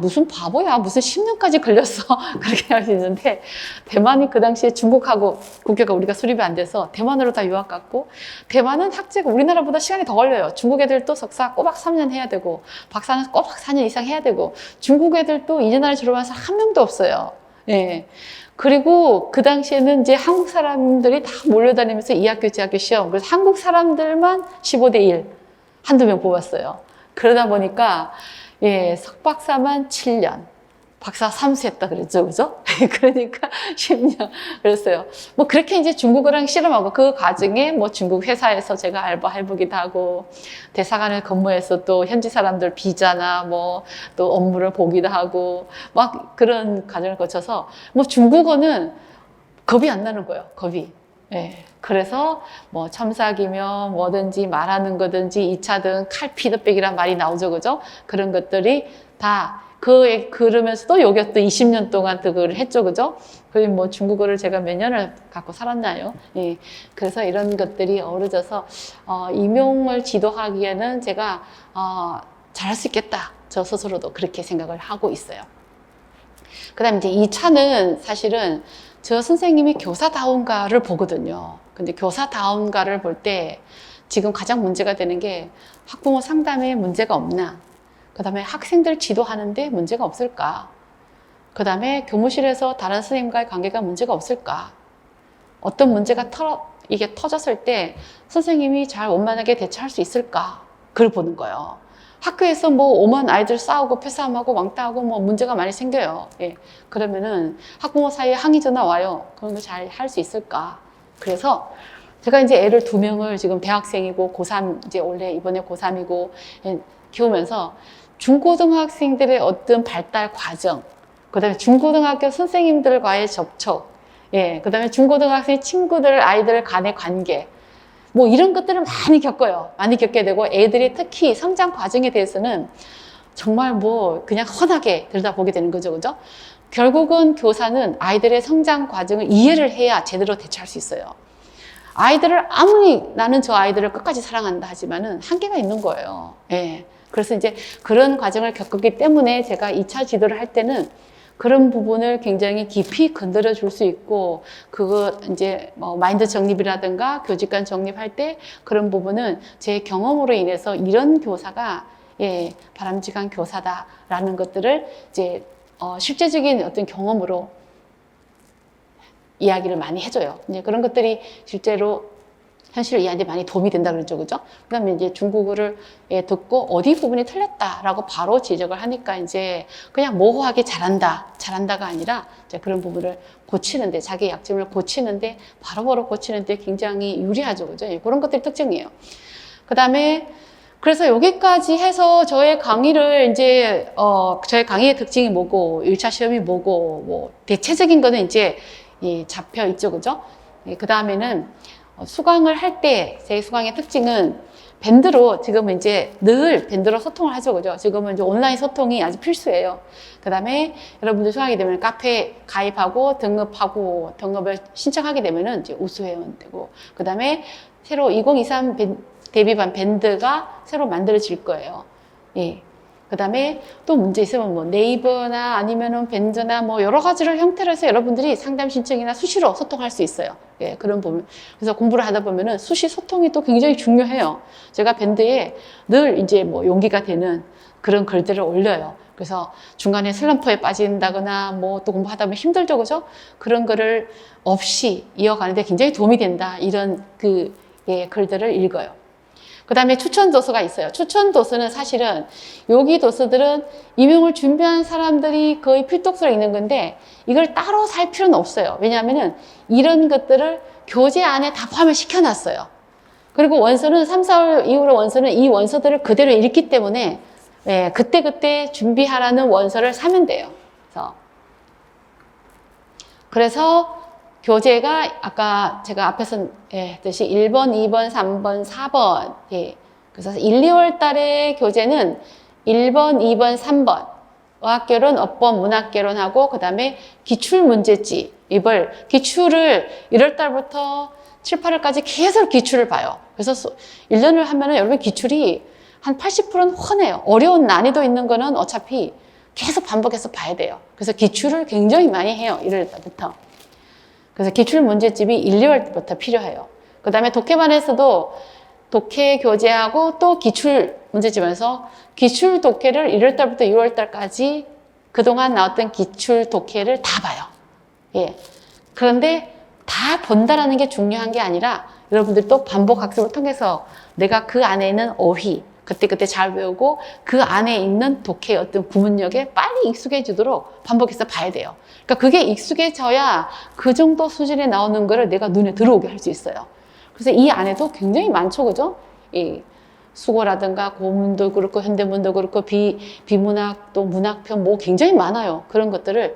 무슨 바보야 무슨 10년까지 걸렸어 그렇게 할 수 있는데 대만이 그 당시에 중국하고 국교가 우리가 수립이 안 돼서 대만으로 다 유학 갔고 대만은 학제가 우리나라보다 시간이 더 걸려요. 중국 애들도 석사 꼬박 3년 해야 되고 박사는 꼬박 4년 이상 해야 되고 중국 애들도 2년 안에 졸업한 사람 한 명도 없어요. 그리고 그 당시에는 이제 한국 사람들이 다 몰려다니면서 이 학교, 저 학교 시험. 그래서 한국 사람들만 15대 1, 한두 명 뽑았어요. 그러다 보니까, 석박사만 7년, 박사 3수 했다 그랬죠, 그죠? 그러니까 10년. 그랬어요. 뭐 그렇게 이제 중국어랑 실험하고 그 과정에 뭐 중국 회사에서 제가 알바 해보기도 하고 대사관을 근무해서 또 현지 사람들 비자나 뭐 또 업무를 보기도 하고 막 그런 과정을 거쳐서 뭐 중국어는 겁이 안 나는 거예요, 겁이. 그래서 뭐 첨삭이면 뭐든지 말하는 거든지 2차든 칼피드백이란 말이 나오죠, 그죠? 그런 것들이 다 그러면서도 여기 또 20년 동안 또 그걸 했죠, 그죠? 그리고 뭐 중국어를 제가 몇 년을 갖고 살았나요? 그래서 이런 것들이 어우러져서, 임용을 지도하기에는 제가, 잘할 수 있겠다. 저 스스로도 그렇게 생각을 하고 있어요. 그 다음에 이제 2차는 사실은 저 선생님이 교사다운가를 보거든요. 근데 교사다운가를 볼 때 지금 가장 문제가 되는 게 학부모 상담에 문제가 없나? 그 다음에 학생들 지도하는데 문제가 없을까? 그 다음에 교무실에서 다른 선생님과의 관계가 문제가 없을까? 어떤 문제가 이게 터졌을 때 선생님이 잘 원만하게 대처할 수 있을까? 그걸 보는 거예요. 학교에서 뭐 오만 아이들 싸우고 패싸움하고 왕따하고 뭐 문제가 많이 생겨요. 그러면은 학부모 사이에 항의 전화 와요. 그런 거 잘 할 수 있을까? 그래서 제가 이제 애를 2명을 지금 대학생이고 고3 이제 원래 이번에 고3이고 키우면서 중고등학생들의 어떤 발달 과정, 그 다음에 중고등학교 선생님들과의 접촉, 예, 그 다음에 중고등학생 친구들, 아이들 간의 관계. 뭐 이런 것들을 많이 겪어요. 많이 겪게 되고 애들이 특히 성장 과정에 대해서는 정말 뭐 그냥 훤하게 들여다보게 되는 거죠. 그죠? 결국은 교사는 아이들의 성장 과정을 이해를 해야 제대로 대처할 수 있어요. 아이들을 아무리 나는 저 아이들을 끝까지 사랑한다 하지만은 한계가 있는 거예요. 예. 그래서 이제 그런 과정을 겪었기 때문에 제가 2차 지도를 할 때는 그런 부분을 굉장히 깊이 건드려 줄 수 있고, 그거 이제 뭐 마인드 정립이라든가 교직관 정립할 때 그런 부분은 제 경험으로 인해서 이런 교사가 예, 바람직한 교사다라는 것들을 이제 실제적인 어떤 경험으로 이야기를 많이 해줘요. 이제 그런 것들이 실제로 현실을 이해하는데 많이 도움이 된다 그러죠. 그죠? 그 다음에 이제 중국어를 듣고 어디 부분이 틀렸다라고 바로 지적을 하니까 이제 그냥 모호하게 잘한다가 아니라 이제 그런 부분을 고치는데, 자기 약점을 고치는데, 바로바로 고치는데 굉장히 유리하죠. 그죠? 그런 것들이 특징이에요. 그 다음에 그래서 여기까지 해서 저의 강의를 이제, 저의 강의의 특징이 뭐고, 1차 시험이 뭐고, 뭐, 대체적인 거는 이제 잡혀 있죠. 그죠? 그 다음에는 수강을 할 때 제 수강의 특징은 밴드로, 지금은 이제 늘 밴드로 소통을 하죠. 그죠? 지금은 이제 온라인 소통이 아주 필수예요. 그 다음에 여러분들 수강하게 되면 카페 가입하고 등급을 신청하게 되면은 이제 우수회원 되고, 그 다음에 새로 2023 데뷔반 밴드가 새로 만들어질 거예요. 예. 그 다음에 또 문제 있으면 뭐 네이버나 아니면은 밴드나 뭐 여러 가지를 형태로 해서 여러분들이 상담 신청이나 수시로 소통할 수 있어요. 예, 그런 부분. 그래서 공부를 하다 보면은 수시 소통이 또 굉장히 중요해요. 제가 밴드에 늘 이제 뭐 용기가 되는 그런 글들을 올려요. 그래서 중간에 슬럼프에 빠진다거나 뭐 또 공부하다 보면 힘들죠, 그죠? 그런 거를 없이 이어가는데 굉장히 도움이 된다. 이런 글들을 읽어요. 그 다음에 추천 도서가 있어요. 추천 도서는 사실은 여기 도서들은 임용을 준비한 사람들이 거의 필독서로 읽는 건데 이걸 따로 살 필요는 없어요. 왜냐하면은 이런 것들을 교재 안에 다 포함을 시켜놨어요. 그리고 원서는 3, 4월 이후로 원서는 이 원서들을 그대로 읽기 때문에 예, 그때그때 준비하라는 원서를 사면 돼요. 그래서 교재가 아까 제가 앞에서 했듯이 1번, 2번, 3번, 4번. 예. 그래서 1, 2월 달에 교재는 1번, 2번, 3번. 어학개론, 어법, 문학개론하고 그 다음에 기출문제집을 기출을 1월 달부터 7, 8월까지 계속 기출을 봐요. 그래서 1년을 하면은 여러분 기출이 한 80%는 훤해요. 어려운 난이도 있는 거는 어차피 계속 반복해서 봐야 돼요. 그래서 기출을 굉장히 많이 해요. 1월 달부터. 그래서 기출 문제집이 1, 2월 때부터 필요해요. 그 다음에 독해반에서도 독해 교재하고 또 기출 문제집에서 기출 독해를 1월 달부터 6월 달까지 그동안 나왔던 기출 독해를 다 봐요. 예. 그런데 다 본다라는 게 중요한 게 아니라 여러분들 또 반복 학습을 통해서 내가 그 안에 있는 어휘, 그때 잘 배우고 그 안에 있는 독해의 어떤 구문력에 빨리 익숙해지도록 반복해서 봐야 돼요. 그러니까 그게 익숙해져야 그 정도 수준에 나오는 거를 내가 눈에 들어오게 할 수 있어요. 그래서 이 안에도 굉장히 많죠, 그죠? 이 수고라든가 고문도 그렇고 현대문도 그렇고 비문학 또 문학편 뭐 굉장히 많아요. 그런 것들을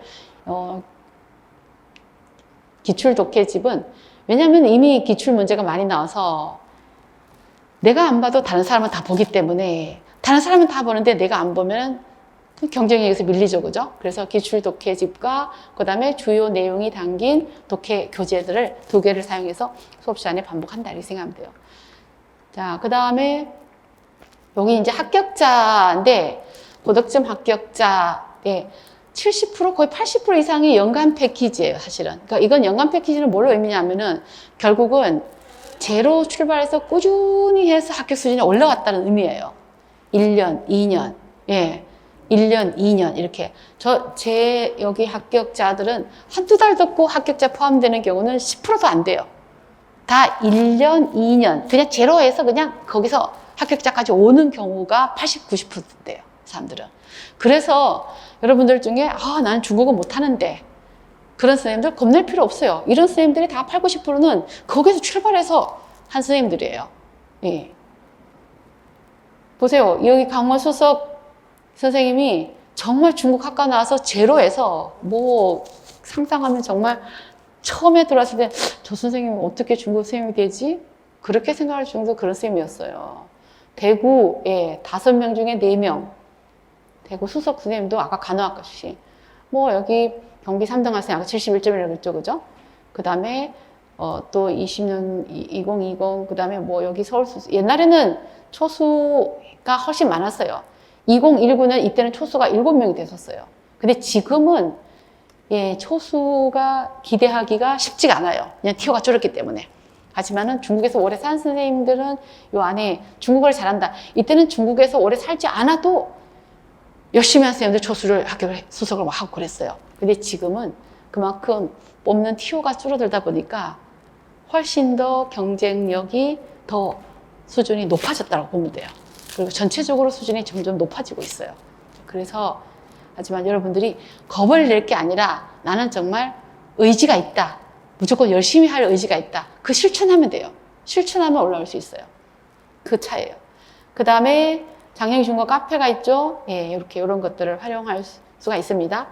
기출 독해집은 왜냐하면 이미 기출 문제가 많이 나와서 내가 안 봐도 다른 사람은 다 보기 때문에 다른 사람은 다 보는데 내가 안 보면 경쟁력에서 밀리죠, 그죠? 그래서 기출 독해집과 그 다음에 주요 내용이 담긴 독해 교재들을 2개를 사용해서 수업 시간에 반복한다 이렇게 생각하면 돼요. 자, 그 다음에 여기 이제 합격자인데 고득점 합격자 70% 거의 80% 이상이 연간 패키지예요, 사실은. 그러니까 이건 연간 패키지는 뭘 의미냐면은 결국은 제로 출발해서 꾸준히 해서 합격 수준이 올라갔다는 의미예요. 1년, 2년, 1년, 2년 이렇게. 제 여기 합격자들은 한두 달 듣고 합격자 포함되는 경우는 10%도 안 돼요. 다 1년, 2년 그냥 제로에서 그냥 거기서 합격자까지 오는 경우가 80, 90%대요. 사람들은. 그래서 여러분들 중에 나는 중국어 못하는데 그런 선생님들 겁낼 필요 없어요. 이런 선생님들이 다 8, 90%는 거기서 출발해서 한 선생님들이에요. 예. 보세요. 여기 강원수석 선생님이 정말 중국 학과 나와서 제로에서 뭐 상상하면 정말 처음에 들어왔을 때 저 선생님이 어떻게 중국 선생님이 되지? 그렇게 생각할 정도 그런 선생님이었어요. 대구에 5명 중에 4명. 대구 수석 선생님도 아까 간호학과 출신. 뭐 여기 경기 3등 학생 아까 71점이라고 그랬죠. 그죠? 그 다음에 또 20년 2020 그 다음에 뭐 여기 서울수 옛날에는 초수가 훨씬 많았어요. 2019는 이때는 초수가 7명이 됐었어요. 근데 지금은 예, 초수가 기대하기가 쉽지가 않아요. 그냥 티오가 줄었기 때문에. 하지만은 중국에서 오래 산 선생님들은 요 안에 중국어를 잘한다. 이때는 중국에서 오래 살지 않아도 열심히 한 선생님들 초수를 합격을 수석을 막 하고 그랬어요. 근데 지금은 그만큼 뽑는 티오가 줄어들다 보니까 훨씬 더 경쟁력이 더 수준이 높아졌다고 보면 돼요. 그리고 전체적으로 수준이 점점 높아지고 있어요. 그래서 하지만 여러분들이 겁을 낼 게 아니라 나는 정말 의지가 있다. 무조건 열심히 할 의지가 있다. 그 실천하면 돼요. 실천하면 올라올 수 있어요. 그 차이예요. 그 다음에 장애인 중고 카페가 있죠. 예, 이렇게 이런 것들을 활용할 수가 있습니다.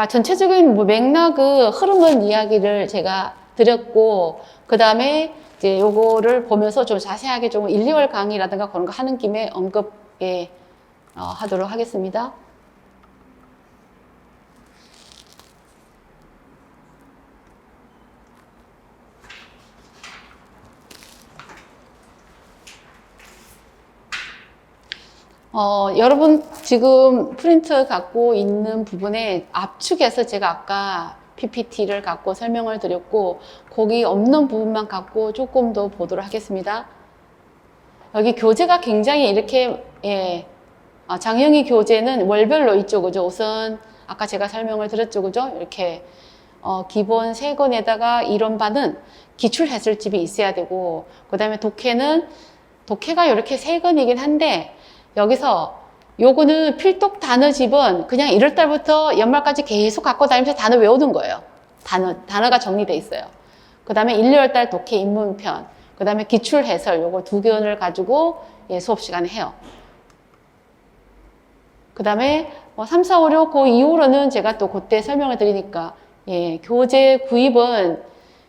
전체적인 뭐 맥락의 흐름은 이야기를 제가 드렸고, 그 다음에 이제 요거를 보면서 좀 자세하게 좀 1, 2월 강의라든가 그런 거 하는 김에 언급에 하도록 하겠습니다. 여러분 지금 프린트 갖고 있는 부분에 압축해서 제가 아까 PPT를 갖고 설명을 드렸고 거기 없는 부분만 갖고 조금 더 보도록 하겠습니다. 여기 교재가 굉장히 이렇게 예, 장영희 교재는 월별로 있죠, 그죠? 우선 아까 제가 설명을 드렸죠, 그죠? 이렇게 기본 3권에다가 이론반은 기출 해설집이 있어야 되고 그 다음에 독해가 이렇게 3권이긴 한데 여기서 요거는 필독 단어집은 그냥 1월달부터 연말까지 계속 갖고 다니면서 단어 외우는 거예요. 단어가 정리되어 있어요. 그 다음에 1, 2월달 독해 입문편, 그 다음에 기출 해설 요거 2권을 가지고 예, 수업 시간에 해요. 그 다음에 3, 4, 5, 6, 그 이후로는 제가 또 그때 설명을 드리니까 예, 교재 구입은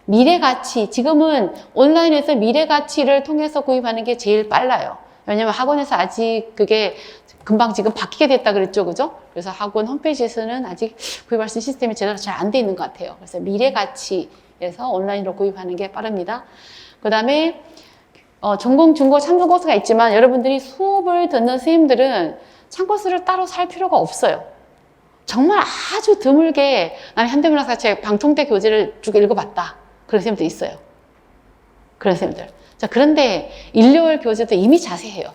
미래가치, 지금은 온라인에서 미래가치를 통해서 구입하는 게 제일 빨라요. 왜냐면 학원에서 아직 그게 금방 지금 바뀌게 됐다 그랬죠, 그죠? 그래서 학원 홈페이지에서는 아직 구입할 수 있는 시스템이 제대로 잘 안 돼 있는 것 같아요. 그래서 미래가치에서 온라인으로 구입하는 게 빠릅니다. 그 다음에 전공, 중고, 참고 코스가 있지만 여러분들이 수업을 듣는 선생님들은 참고서를 따로 살 필요가 없어요. 정말 아주 드물게 나는 현대문학사책 방통대 교재를 쭉 읽어봤다. 그런 선생님들 있어요. 그런 선생님들. 자, 그런데 1, 2월 교재도 이미 자세해요.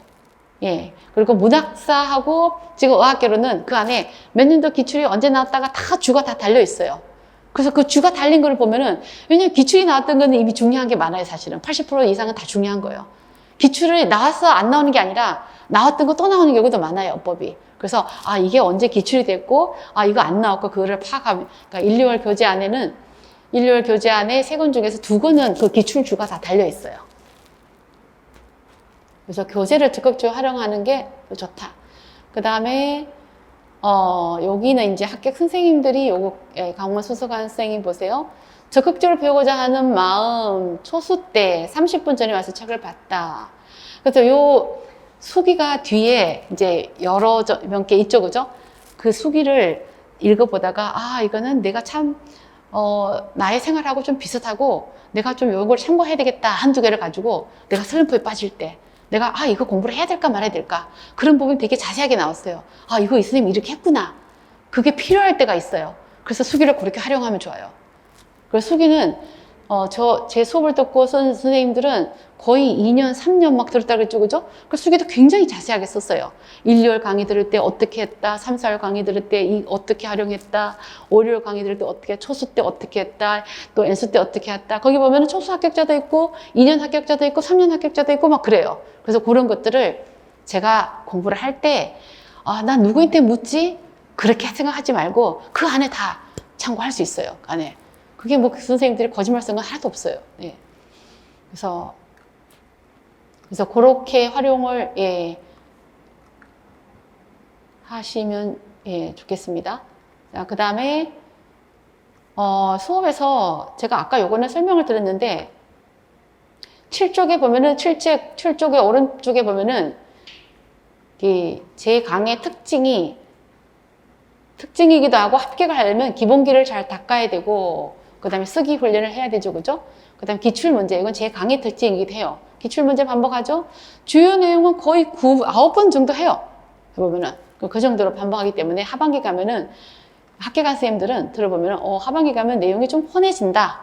예. 그리고 문학사하고 지금 어학계로는 그 안에 몇 년도 기출이 언제 나왔다가 다 주가 다 달려 있어요. 그래서 그 주가 달린 거를 보면은, 왜냐면 기출이 나왔던 거는 이미 중요한 게 많아요, 사실은. 80% 이상은 다 중요한 거예요. 기출이 나와서 안 나오는 게 아니라 나왔던 거 또 나오는 경우도 많아요, 어법이. 그래서, 이게 언제 기출이 됐고, 이거 안 나왔고, 그거를 파악하면, 그러니까 1, 2월 교재 안에는, 1, 2월 교재 안에 3권 중에서 2권은 그 기출 주가 다 달려 있어요. 그래서 교재를 적극적으로 활용하는 게 좋다. 그 다음에, 여기는 이제 합격 선생님들이 요거, 강원 수석한 선생님 보세요. 적극적으로 배우고자 하는 마음, 초수 때 30분 전에 와서 책을 봤다. 그래서 요 수기가 뒤에 이제 여러 몇 개 있죠, 그죠? 그 수기를 읽어보다가, 이거는 내가 참, 나의 생활하고 좀 비슷하고, 내가 좀 요걸 참고해야 되겠다. 한두 개를 가지고, 내가 슬럼프에 빠질 때, 내가 이거 공부를 해야 될까 말아야 될까 그런 부분이 되게 자세하게 나왔어요. 이거 이 선생님이 이렇게 했구나. 그게 필요할 때가 있어요. 그래서 수기를 그렇게 활용하면 좋아요. 그래서 수기는 제 수업을 듣고 선생님들은 거의 2년, 3년 막 들었다 그랬죠, 그죠? 그 수기도 굉장히 자세하게 썼어요. 1, 2월 강의 들을 때 어떻게 했다, 3, 4월 강의 들을 때 어떻게 활용했다, 5, 6월 강의 들을 때 어떻게, 초수 때 어떻게 했다, 또 N수 때 어떻게 했다. 거기 보면은 초수 합격자도 있고, 2년 합격자도 있고, 3년 합격자도 있고 막 그래요. 그래서 그런 것들을 제가 공부를 할 때, 난 누구한테 묻지? 그렇게 생각하지 말고 그 안에 다 참고할 수 있어요. 그 안에. 그게 뭐 그 선생님들이 거짓말 쓴 건 하나도 없어요. 예. 그래서 그렇게 활용을 하시면 좋겠습니다. 자, 그 다음에 수업에서 제가 아까 요거는 설명을 드렸는데, 7쪽에 보면은, 7쪽의 오른쪽에 보면은, 제 강의 특징이기도 하고, 합격을 하려면 기본기를 잘 닦아야 되고, 그 다음에 쓰기 훈련을 해야 되죠. 그죠? 그 다음에 기출문제. 이건 제 강의 특징이기도 해요. 기출문제 반복하죠? 주요 내용은 거의 9번 정도 해요. 해보면은. 그 정도로 반복하기 때문에 하반기 가면은, 합격한 선생님들은 들어보면 하반기 가면 내용이 좀 혼해진다.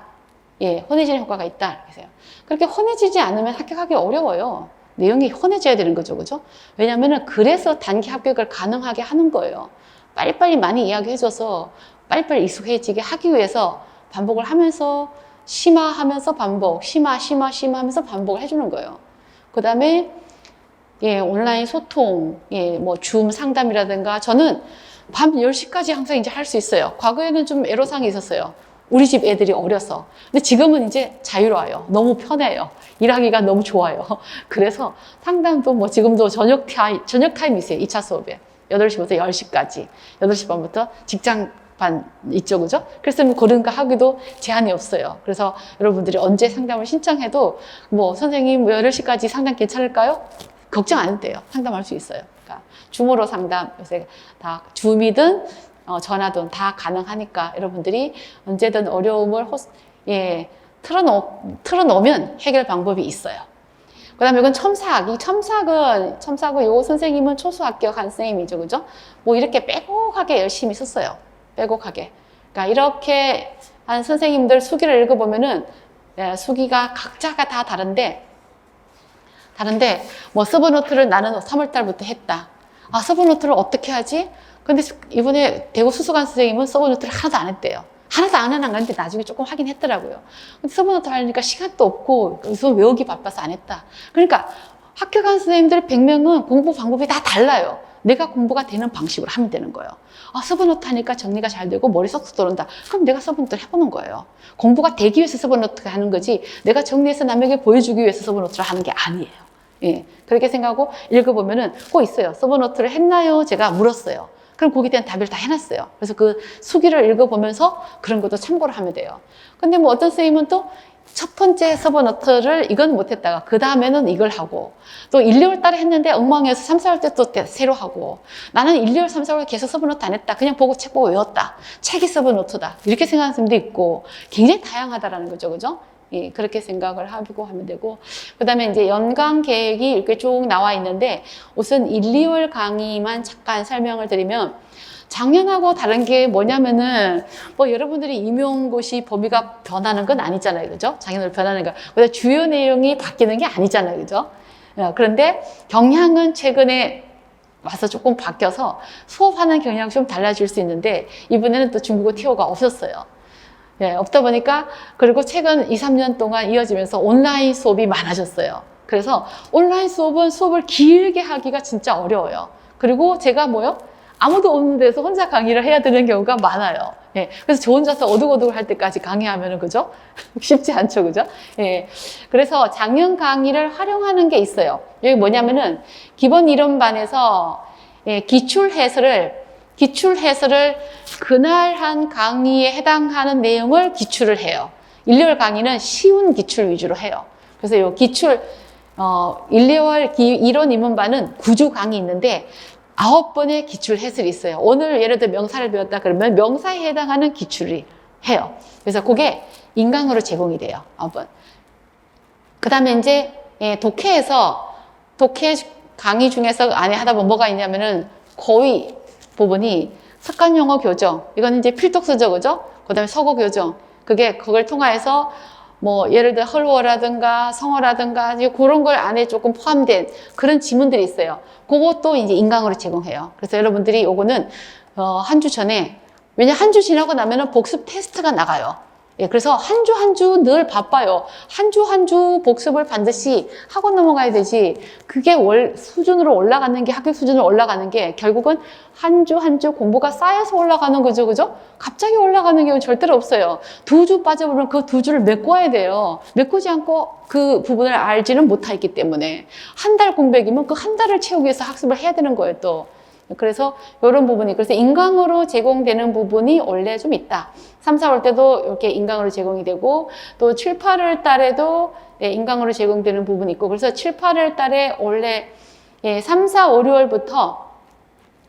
예, 혼해지는 효과가 있다. 그래서요. 그렇게 혼해지지 않으면 합격하기 어려워요. 내용이 혼해져야 되는 거죠. 그죠? 왜냐면은 그래서 단기 합격을 가능하게 하는 거예요. 빨리빨리 많이 이야기해줘서 빨리빨리 익숙해지게 하기 위해서 반복을 하면서 심화하면서 반복, 심화하면서 반복을 해주는 거예요. 그 다음에 예, 온라인 소통, 예, 뭐 줌 상담이라든가 저는 밤 10시까지 항상 이제 할 수 있어요. 과거에는 좀 애로사항이 있었어요. 우리 집 애들이 어려서. 근데 지금은 이제 자유로워요. 너무 편해요. 일하기가 너무 좋아요. 그래서 상담도 뭐 지금도 저녁 타임 있어요. 2차 수업에. 8시부터 10시까지. 8시 반부터 직장 반 있죠. 그죠? 그래서 뭐 그런 거 하기도 제한이 없어요. 그래서 여러분들이 언제 상담을 신청해도 뭐 선생님 8시까지 상담 괜찮을까요? 걱정 안 해도 돼요. 상담할 수 있어요. 그러니까 줌으로 상담 요새 다 줌이든 전화든 다 가능하니까 여러분들이 언제든 어려움을 틀어놓으면 해결 방법이 있어요. 그 다음에 이건 첨삭. 이 첨삭은 요 선생님은 초수 합격한 선생님이죠. 그죠? 뭐 이렇게 빼곡하게 열심히 썼어요. 빼곡하게. 그러니까 이렇게 한 선생님들 수기를 읽어보면은 수기가 각자가 다 다른데 뭐 서브노트를 나는 3월달부터 했다. 아, 서브노트를 어떻게 하지? 근데 이번에 대구 수수관 선생님은 서브노트를 하나도 안 했대요. 하나도 안 했는데 나중에 조금 하긴 했더라고요. 근데 서브노트 하려니까 시간도 없고 우선 외우기 바빠서 안 했다. 그러니까 합격한 선생님들 100명은 공부 방법이 다 달라요. 내가 공부가 되는 방식으로 하면 되는 거예요. 아, 서브노트 하니까 정리가 잘 되고 머리 쏙쏙 들어온다. 그럼 내가 서브노트를 해보는 거예요. 공부가 되기 위해서 서브노트를 하는 거지 내가 정리해서 남에게 보여주기 위해서 서브노트를 하는 게 아니에요. 예, 그렇게 생각하고 읽어보면은 꼭 있어요. 서브노트를 했나요? 제가 물었어요. 그럼 거기에 대한 답을 다 해놨어요. 그래서 그 수기를 읽어보면서 그런 것도 참고를 하면 돼요. 근데 뭐 어떤 선생님은 또 첫 번째 서브노트를 이건 못했다가 그 다음에는 이걸 하고 또 1, 2월 달에 했는데 엉망해서 3, 4월 때 또 새로 하고 나는 1, 2월, 3, 4월 계속 서브노트 안 했다. 그냥 보고 책 보고 외웠다. 책이 서브노트다. 이렇게 생각하는 사람도 있고 굉장히 다양하다라는 거죠. 그죠? 예, 그렇게 생각을 하고 하면 되고 그 다음에 이제 연강 계획이 이렇게 쭉 나와 있는데 우선 1, 2월 강의만 잠깐 설명을 드리면 작년하고 다른 게 뭐냐면은 뭐 여러분들이 임용고시 범위가 변하는 건 아니잖아요. 그죠? 작년으로 변하는 거. 그래서 주요 내용이 바뀌는 게 아니잖아요. 그죠? 그런데 경향은 최근에 와서 조금 바뀌어서 수업하는 경향이 좀 달라질 수 있는데 이번에는 또 중국어 티오가 없었어요. 예, 없다 보니까 그리고 최근 2, 3년 동안 이어지면서 온라인 수업이 많아졌어요. 그래서 온라인 수업은 수업을 길게 하기가 진짜 어려워요. 그리고 제가 아무도 없는 데서 혼자 강의를 해야 되는 경우가 많아요. 예, 그래서 저 혼자서 어둑어둑 할 때까지 강의하면은 그죠? 쉽지 않죠, 그죠? 예, 그래서 작년 강의를 활용하는 게 있어요. 여기 뭐냐면은 기본 이론반에서 기출 해설을 그날 한 강의에 해당하는 내용을 기출을 해요. 1, 2월 강의는 쉬운 기출 위주로 해요. 그래서 이 기출 1, 2월 이론 입문반은 9주 강의 있는데 9번의 기출 해설이 있어요. 오늘 예를 들어 명사를 배웠다 그러면 명사에 해당하는 기출을 해요. 그래서 그게 인강으로 제공이 돼요. 9번. 그 다음에 이제 독해 강의 중에서 안에 하다 보면 뭐가 있냐면은 거의 부분이 습관용어 교정. 이거는 이제 필독서죠, 그죠? 그 다음에 서고 교정. 그걸 통해서 뭐 예를 들어 헐워라든가 성어라든가 그런 걸 안에 조금 포함된 그런 지문들이 있어요. 그것도 이제 인강으로 제공해요. 그래서 여러분들이 요거는 한 주 전에 왜냐 한 주 지나고 나면은 복습 테스트가 나가요. 예, 그래서 한 주 한 주 늘 바빠요. 한 주 한 주 복습을 반드시 하고 넘어가야 되지. 그게 수준으로 올라가는 게 합격 수준으로 올라가는 게 결국은 한 주 한 주 공부가 쌓여서 올라가는 거죠, 그죠? 갑자기 올라가는 경우는 절대로 없어요. 2주 빠져버리면 그 2주를 메꿔야 돼요. 메꾸지 않고 그 부분을 알지는 못하기 때문에 한 달 공백이면 그 한 달을 채우기 위해서 학습을 해야 되는 거예요, 또. 그래서 이런 부분이, 그래서 인강으로 제공되는 부분이 원래 좀 있다. 3, 4월 때도 이렇게 인강으로 제공이 되고, 또 7, 8월 달에도 인강으로 제공되는 부분이 있고, 그래서 7, 8월 달에 원래 3, 4, 5, 6월부터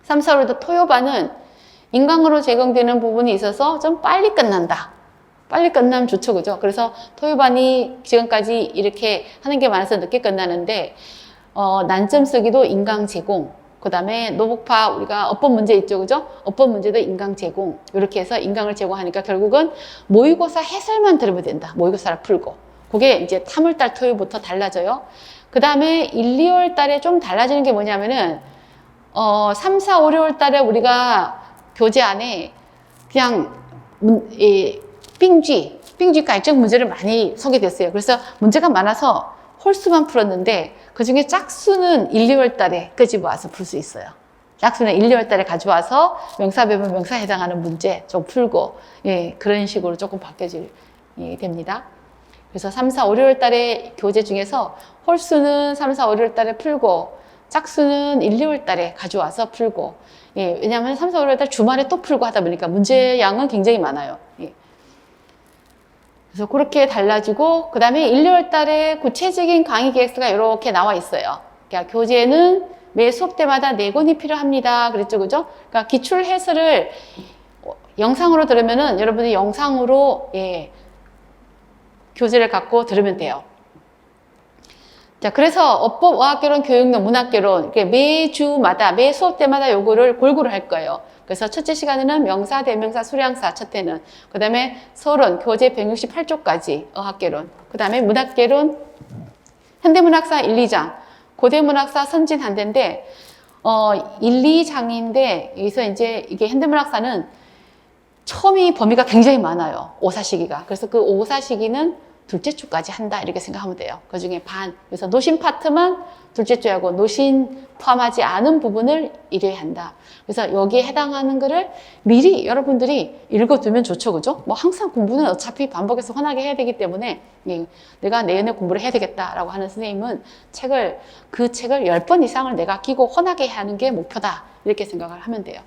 3, 4월부터 토요반은 인강으로 제공되는 부분이 있어서 좀 빨리 끝난다. 빨리 끝나면 좋죠, 그죠? 그래서 토요반이 지금까지 이렇게 하는 게 많아서 늦게 끝나는데, 난점 쓰기도 인강 제공, 그 다음에 노복파 우리가 어법 문제 있죠, 그죠? 어법 문제도 인강 제공, 이렇게 해서 인강을 제공하니까 결국은 모의고사 해설만 들으면 된다. 모의고사를 풀고. 그게 이제 3월달 토요일부터 달라져요. 그 다음에 1, 2월 달에 좀 달라지는 게 뭐냐면은, 3, 4, 5, 6월 달에 우리가 교재 안에 그냥, 빙쥐 갈증 문제를 많이 소개됐어요. 그래서 문제가 많아서 홀수만 풀었는데 그 중에 짝수는 1, 2월 달에 끄집어와서 풀 수 있어요. 짝수는 1, 2월 달에 가져와서 명사, 배분, 명사에 해당하는 문제 좀 풀고, 그런 식으로 조금 바뀌어질 됩니다. 그래서 3, 4, 5, 6월 달에 교재 중에서 홀수는 3, 4, 5, 6월 달에 풀고, 짝수는 1, 2월 달에 가져와서 풀고, 왜냐하면 3, 4, 5, 6월 달 주말에 또 풀고 하다 보니까 문제 양은 굉장히 많아요. 그래서 그렇게 달라지고, 그 다음에 1, 2월 달에 구체적인 강의 계획서가 이렇게 나와 있어요. 그러니까 교재는 매 수업 때마다 4권이 필요합니다. 그랬죠, 그죠? 그러니까 기출 해설을 영상으로 들으면은 여러분이 영상으로, 교재를 갖고 들으면 돼요. 자, 그래서 어법, 어학개론, 교육론, 문학개론, 이렇게 매주마다, 매 수업 때마다 요거를 골고루 할 거예요. 그래서 첫째 시간에는 명사, 대명사, 수량사, 첫째는. 그 다음에 서론, 교재 168쪽까지 어학개론. 그 다음에 문학개론, 현대문학사 1, 2장, 고대문학사 선진 한대인데, 1, 2장인데, 여기서 이제 이게 현대문학사는 처음이 범위가 굉장히 많아요. 오사시기가. 그래서 그 오사시기는 둘째 주까지 한다 이렇게 생각하면 돼요. 그 중에 반. 그래서 노신 파트만 둘째 주하고 노신 포함하지 않은 부분을 1회 한다. 그래서 여기에 해당하는 거를 미리 여러분들이 읽어두면 좋죠, 그죠? 뭐 항상 공부는 어차피 반복해서 환하게 해야 되기 때문에 내가 내년에 공부를 해야 되겠다라고 하는 선생님은 그 책을 10번 이상을 내가 끼고 환하게 하는 게 목표다 이렇게 생각을 하면 돼요.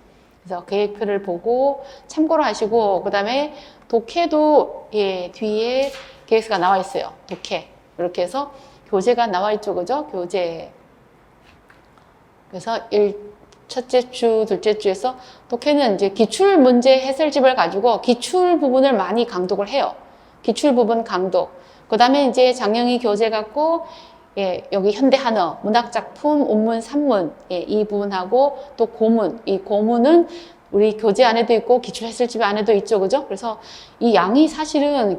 그래서 계획표를 보고 참고로 하시고, 그 다음에 독해도 뒤에 계획서가 나와 있어요. 독해. 이렇게 해서 교재가 나와 있죠, 그죠? 교재. 그래서 첫째 주, 둘째 주에서 독해는 이제 기출 문제 해설집을 가지고 기출 부분을 많이 강독을 해요. 기출 부분 강독. 그 다음에 이제 장영희 교재 갖고 여기 현대 한어, 문학작품, 온문, 산문, 이 부분하고 또 고문, 이 고문은 우리 교재 안에도 있고 기출해설집 안에도 있죠, 그죠? 그래서 이 양이 사실은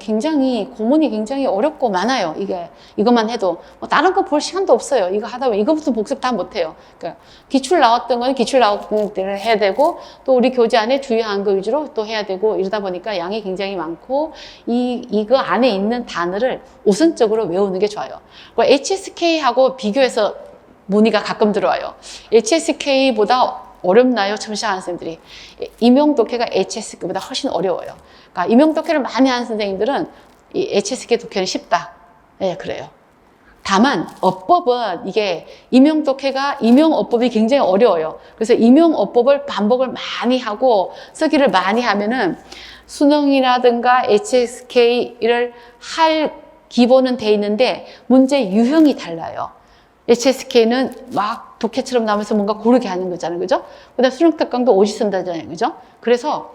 고문이 굉장히 어렵고 많아요. 이것만 해도 뭐 다른 거 볼 시간도 없어요. 이거 하다 보면 이거부터 복습 다 못해요. 그러니까 기출 나왔던 건 기출 나왔던 것들을 해야 되고, 또 우리 교재 안에 주요한 거 위주로 또 해야 되고, 이러다 보니까 양이 굉장히 많고, 이거 안에 있는 단어를 우선적으로 외우는 게 좋아요. HSK하고 비교해서 문의가 가끔 들어와요. HSK보다 어렵나요? 처음 시작하는 선생님들이. 임용 독해가 HSK보다 훨씬 어려워요. 그러니까 임용 독해를 많이 하는 선생님들은 이 HSK 독해는 쉽다. 그래요. 다만 어법은 이게 임용 어법이 굉장히 어려워요. 그래서 임용 어법을 반복을 많이 하고 쓰기를 많이 하면은 수능이라든가 HSK를 할 기본은 돼 있는데 문제 유형이 달라요. HSK는 막 독해처럼 나오면서 뭔가 고르게 하는 거잖아요, 그죠? 그 다음 수능특강도 오지 쓴다잖아요, 그죠? 그래서,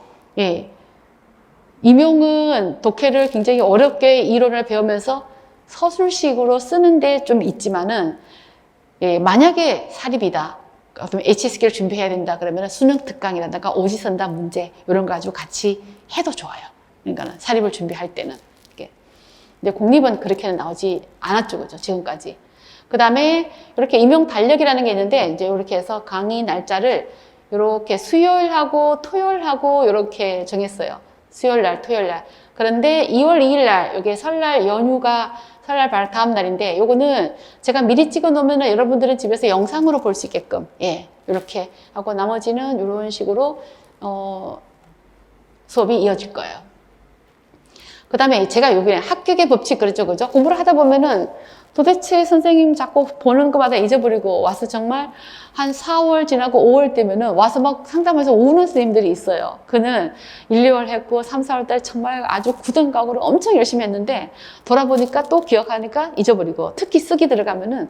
임용은 독해를 굉장히 어렵게 이론을 배우면서 서술식으로 쓰는데 좀 있지만은, 만약에 사립이다. 그럼 HSK를 준비해야 된다. 그러면 수능특강이라든가 오지 쓴다 문제, 이런 거 가지고 같이 해도 좋아요. 그러니까 사립을 준비할 때는. 근데 공립은 그렇게는 나오지 않았죠, 그죠? 지금까지. 그 다음에 이렇게 임용 달력이라는 게 있는데, 이제 이렇게 해서 강의 날짜를 이렇게 수요일하고 토요일하고 이렇게 정했어요. 수요일 날, 토요일 날. 그런데 2월 2일 날, 여기 설날 연휴가 설날 바로 다음 날인데, 요거는 제가 미리 찍어 놓으면 여러분들은 집에서 영상으로 볼 수 있게끔, 이렇게 하고 나머지는 이런 식으로, 수업이 이어질 거예요. 그 다음에 제가 여기 합격의 법칙 그랬죠, 그죠? 공부를 하다 보면은 도대체 선생님 자꾸 보는 것마다 잊어버리고 와서 정말 한 4월 지나고 5월 되면은 와서 막 상담해서 우는 선생님들이 있어요. 그는 1, 2월 했고 3, 4월 달 정말 아주 굳은 각오로 엄청 열심히 했는데 돌아보니까 또 기억하니까 잊어버리고 특히 쓰기 들어가면은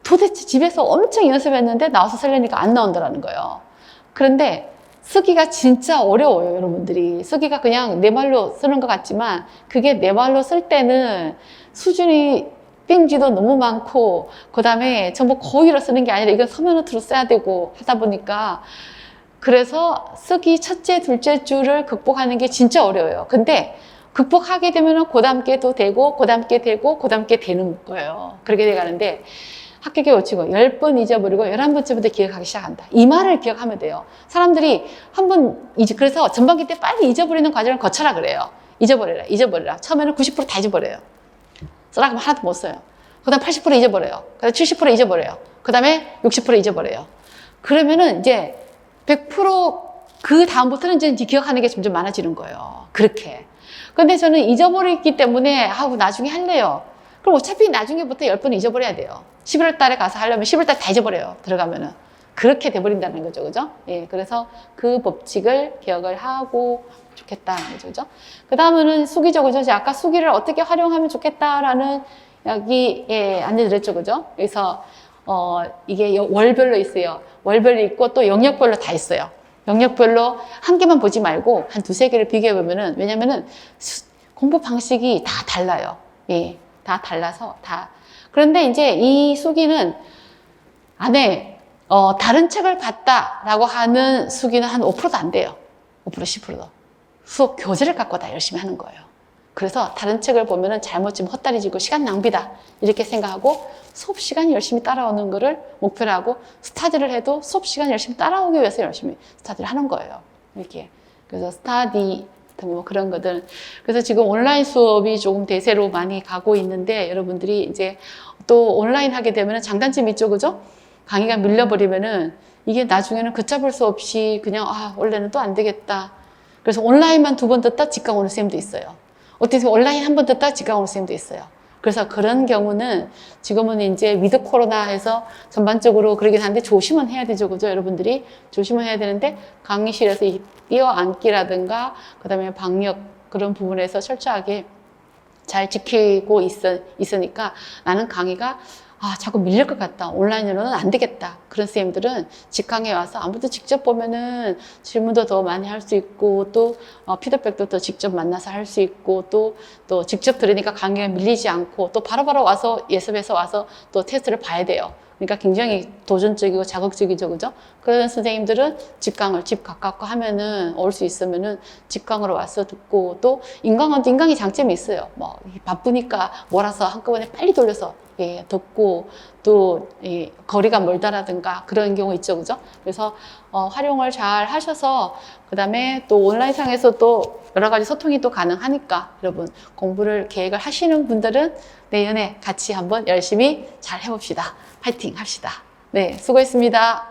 도대체 집에서 엄청 연습했는데 나와서 쓰려니까 안 나온다라는 거예요. 그런데 쓰기가 진짜 어려워요, 여러분들이. 쓰기가 그냥 내 말로 쓰는 것 같지만 그게 내 말로 쓸 때는 수준이 빙지도 너무 많고 그 다음에 전부 거의로 쓰는 게 아니라 이건 서면노트로 써야 되고 하다 보니까 그래서 쓰기 첫째, 둘째 줄을 극복하는 게 진짜 어려워요. 근데 극복하게 되면 그 다음 게도 되고 그 다음 게 되고 그 다음 게 되는 거예요. 그렇게 돼가는데 합격에 놓치고 10번 잊어버리고 11번째부터 기억하기 시작한다. 이 말을 기억하면 돼요. 사람들이 한번 그래서 전반기 때 빨리 잊어버리는 과정을 거쳐라 그래요. 잊어버려라. 처음에는 90% 다 잊어버려요. 쓰라고 하면 하나도 못 써요. 그 다음 80% 잊어버려요. 그 다음 70% 잊어버려요. 그 다음에 60% 잊어버려요. 그러면은 이제 100%그 다음부터는 이제 기억하는 게 점점 많아지는 거예요. 그렇게. 근데 저는 잊어버리기 때문에 나중에 할래요. 그럼 어차피 나중에부터 10번 잊어버려야 돼요. 11월 달에 가서 하려면 11월 달 다 잊어버려요. 들어가면은. 그렇게 돼버린다는 거죠. 그죠? 예. 그래서 그 법칙을 기억을 하고 좋겠다는 거죠. 그죠? 그 다음은 수기죠. 그죠? 아까 수기를 어떻게 활용하면 좋겠다라는 여기에 안내드렸죠. 그죠? 그래서, 이게 월별로 있어요. 월별로 있고 또 영역별로 다 있어요. 영역별로 한 개만 보지 말고 한 두세 개를 비교해 보면은, 왜냐면은 공부 방식이 다 달라요. 예. 다 달라서 그런데 이제 이 수기는 안에 다른 책을 봤다라고 하는 수기는 한 5%도 안 돼요. 5%, 10%도. 수업 교재를 갖고 다 열심히 하는 거예요. 그래서 다른 책을 보면은 잘못 지면 헛다리 지고 시간 낭비다 이렇게 생각하고 수업 시간 열심히 따라오는 거를 목표로 하고 스타디를 해도 수업 시간 열심히 따라오기 위해서 열심히 스타디를 하는 거예요. 이렇게. 그래서 스타디 뭐 그런 것들. 그래서 지금 온라인 수업이 조금 대세로 많이 가고 있는데 여러분들이 이제 또 온라인 하게 되면은 장단점이 있죠, 그죠? 강의가 밀려버리면은 이게 나중에는 걷잡을 수 없이 그냥 원래는 또 안 되겠다. 그래서 온라인만 2번 듣다 직강 오는 쌤도 있어요. 어떻게 온라인 한 번 듣다 직강 오는 쌤도 있어요. 그래서 그런 경우는 지금은 이제 위드 코로나 해서 전반적으로 그러긴 한데 조심은 해야 되죠. 그죠? 여러분들이 조심은 해야 되는데 강의실에서 이 뛰어앉기라든가 그다음에 방역 그런 부분에서 철저하게 잘 지키고 있으니까 나는 강의가 자꾸 밀릴 것 같다. 온라인으로는 안 되겠다. 그런 선생님들은 직강에 와서 아무도 직접 보면은 질문도 더 많이 할 수 있고 또 피드백도 더 직접 만나서 할 수 있고 또 직접 들으니까 강의가 밀리지 않고 또 바로바로 와서 예습해서 와서 또 테스트를 봐야 돼요. 그러니까 굉장히 도전적이고 자극적이죠, 그죠? 그런 선생님들은 직강을 집 가깝고 하면은 올 수 있으면은 직강으로 와서 듣고 또 인강이 장점이 있어요. 뭐 바쁘니까 몰아서 한꺼번에 빨리 돌려서 듣고 또 거리가 멀다라든가 그런 경우 있죠, 그죠? 그래서 활용을 잘 하셔서 그 다음에 또 온라인상에서 또 여러 가지 소통이 또 가능하니까 여러분 공부를 계획을 하시는 분들은 내년에 같이 한번 열심히 잘 해봅시다. 파이팅 합시다. 네, 수고했습니다.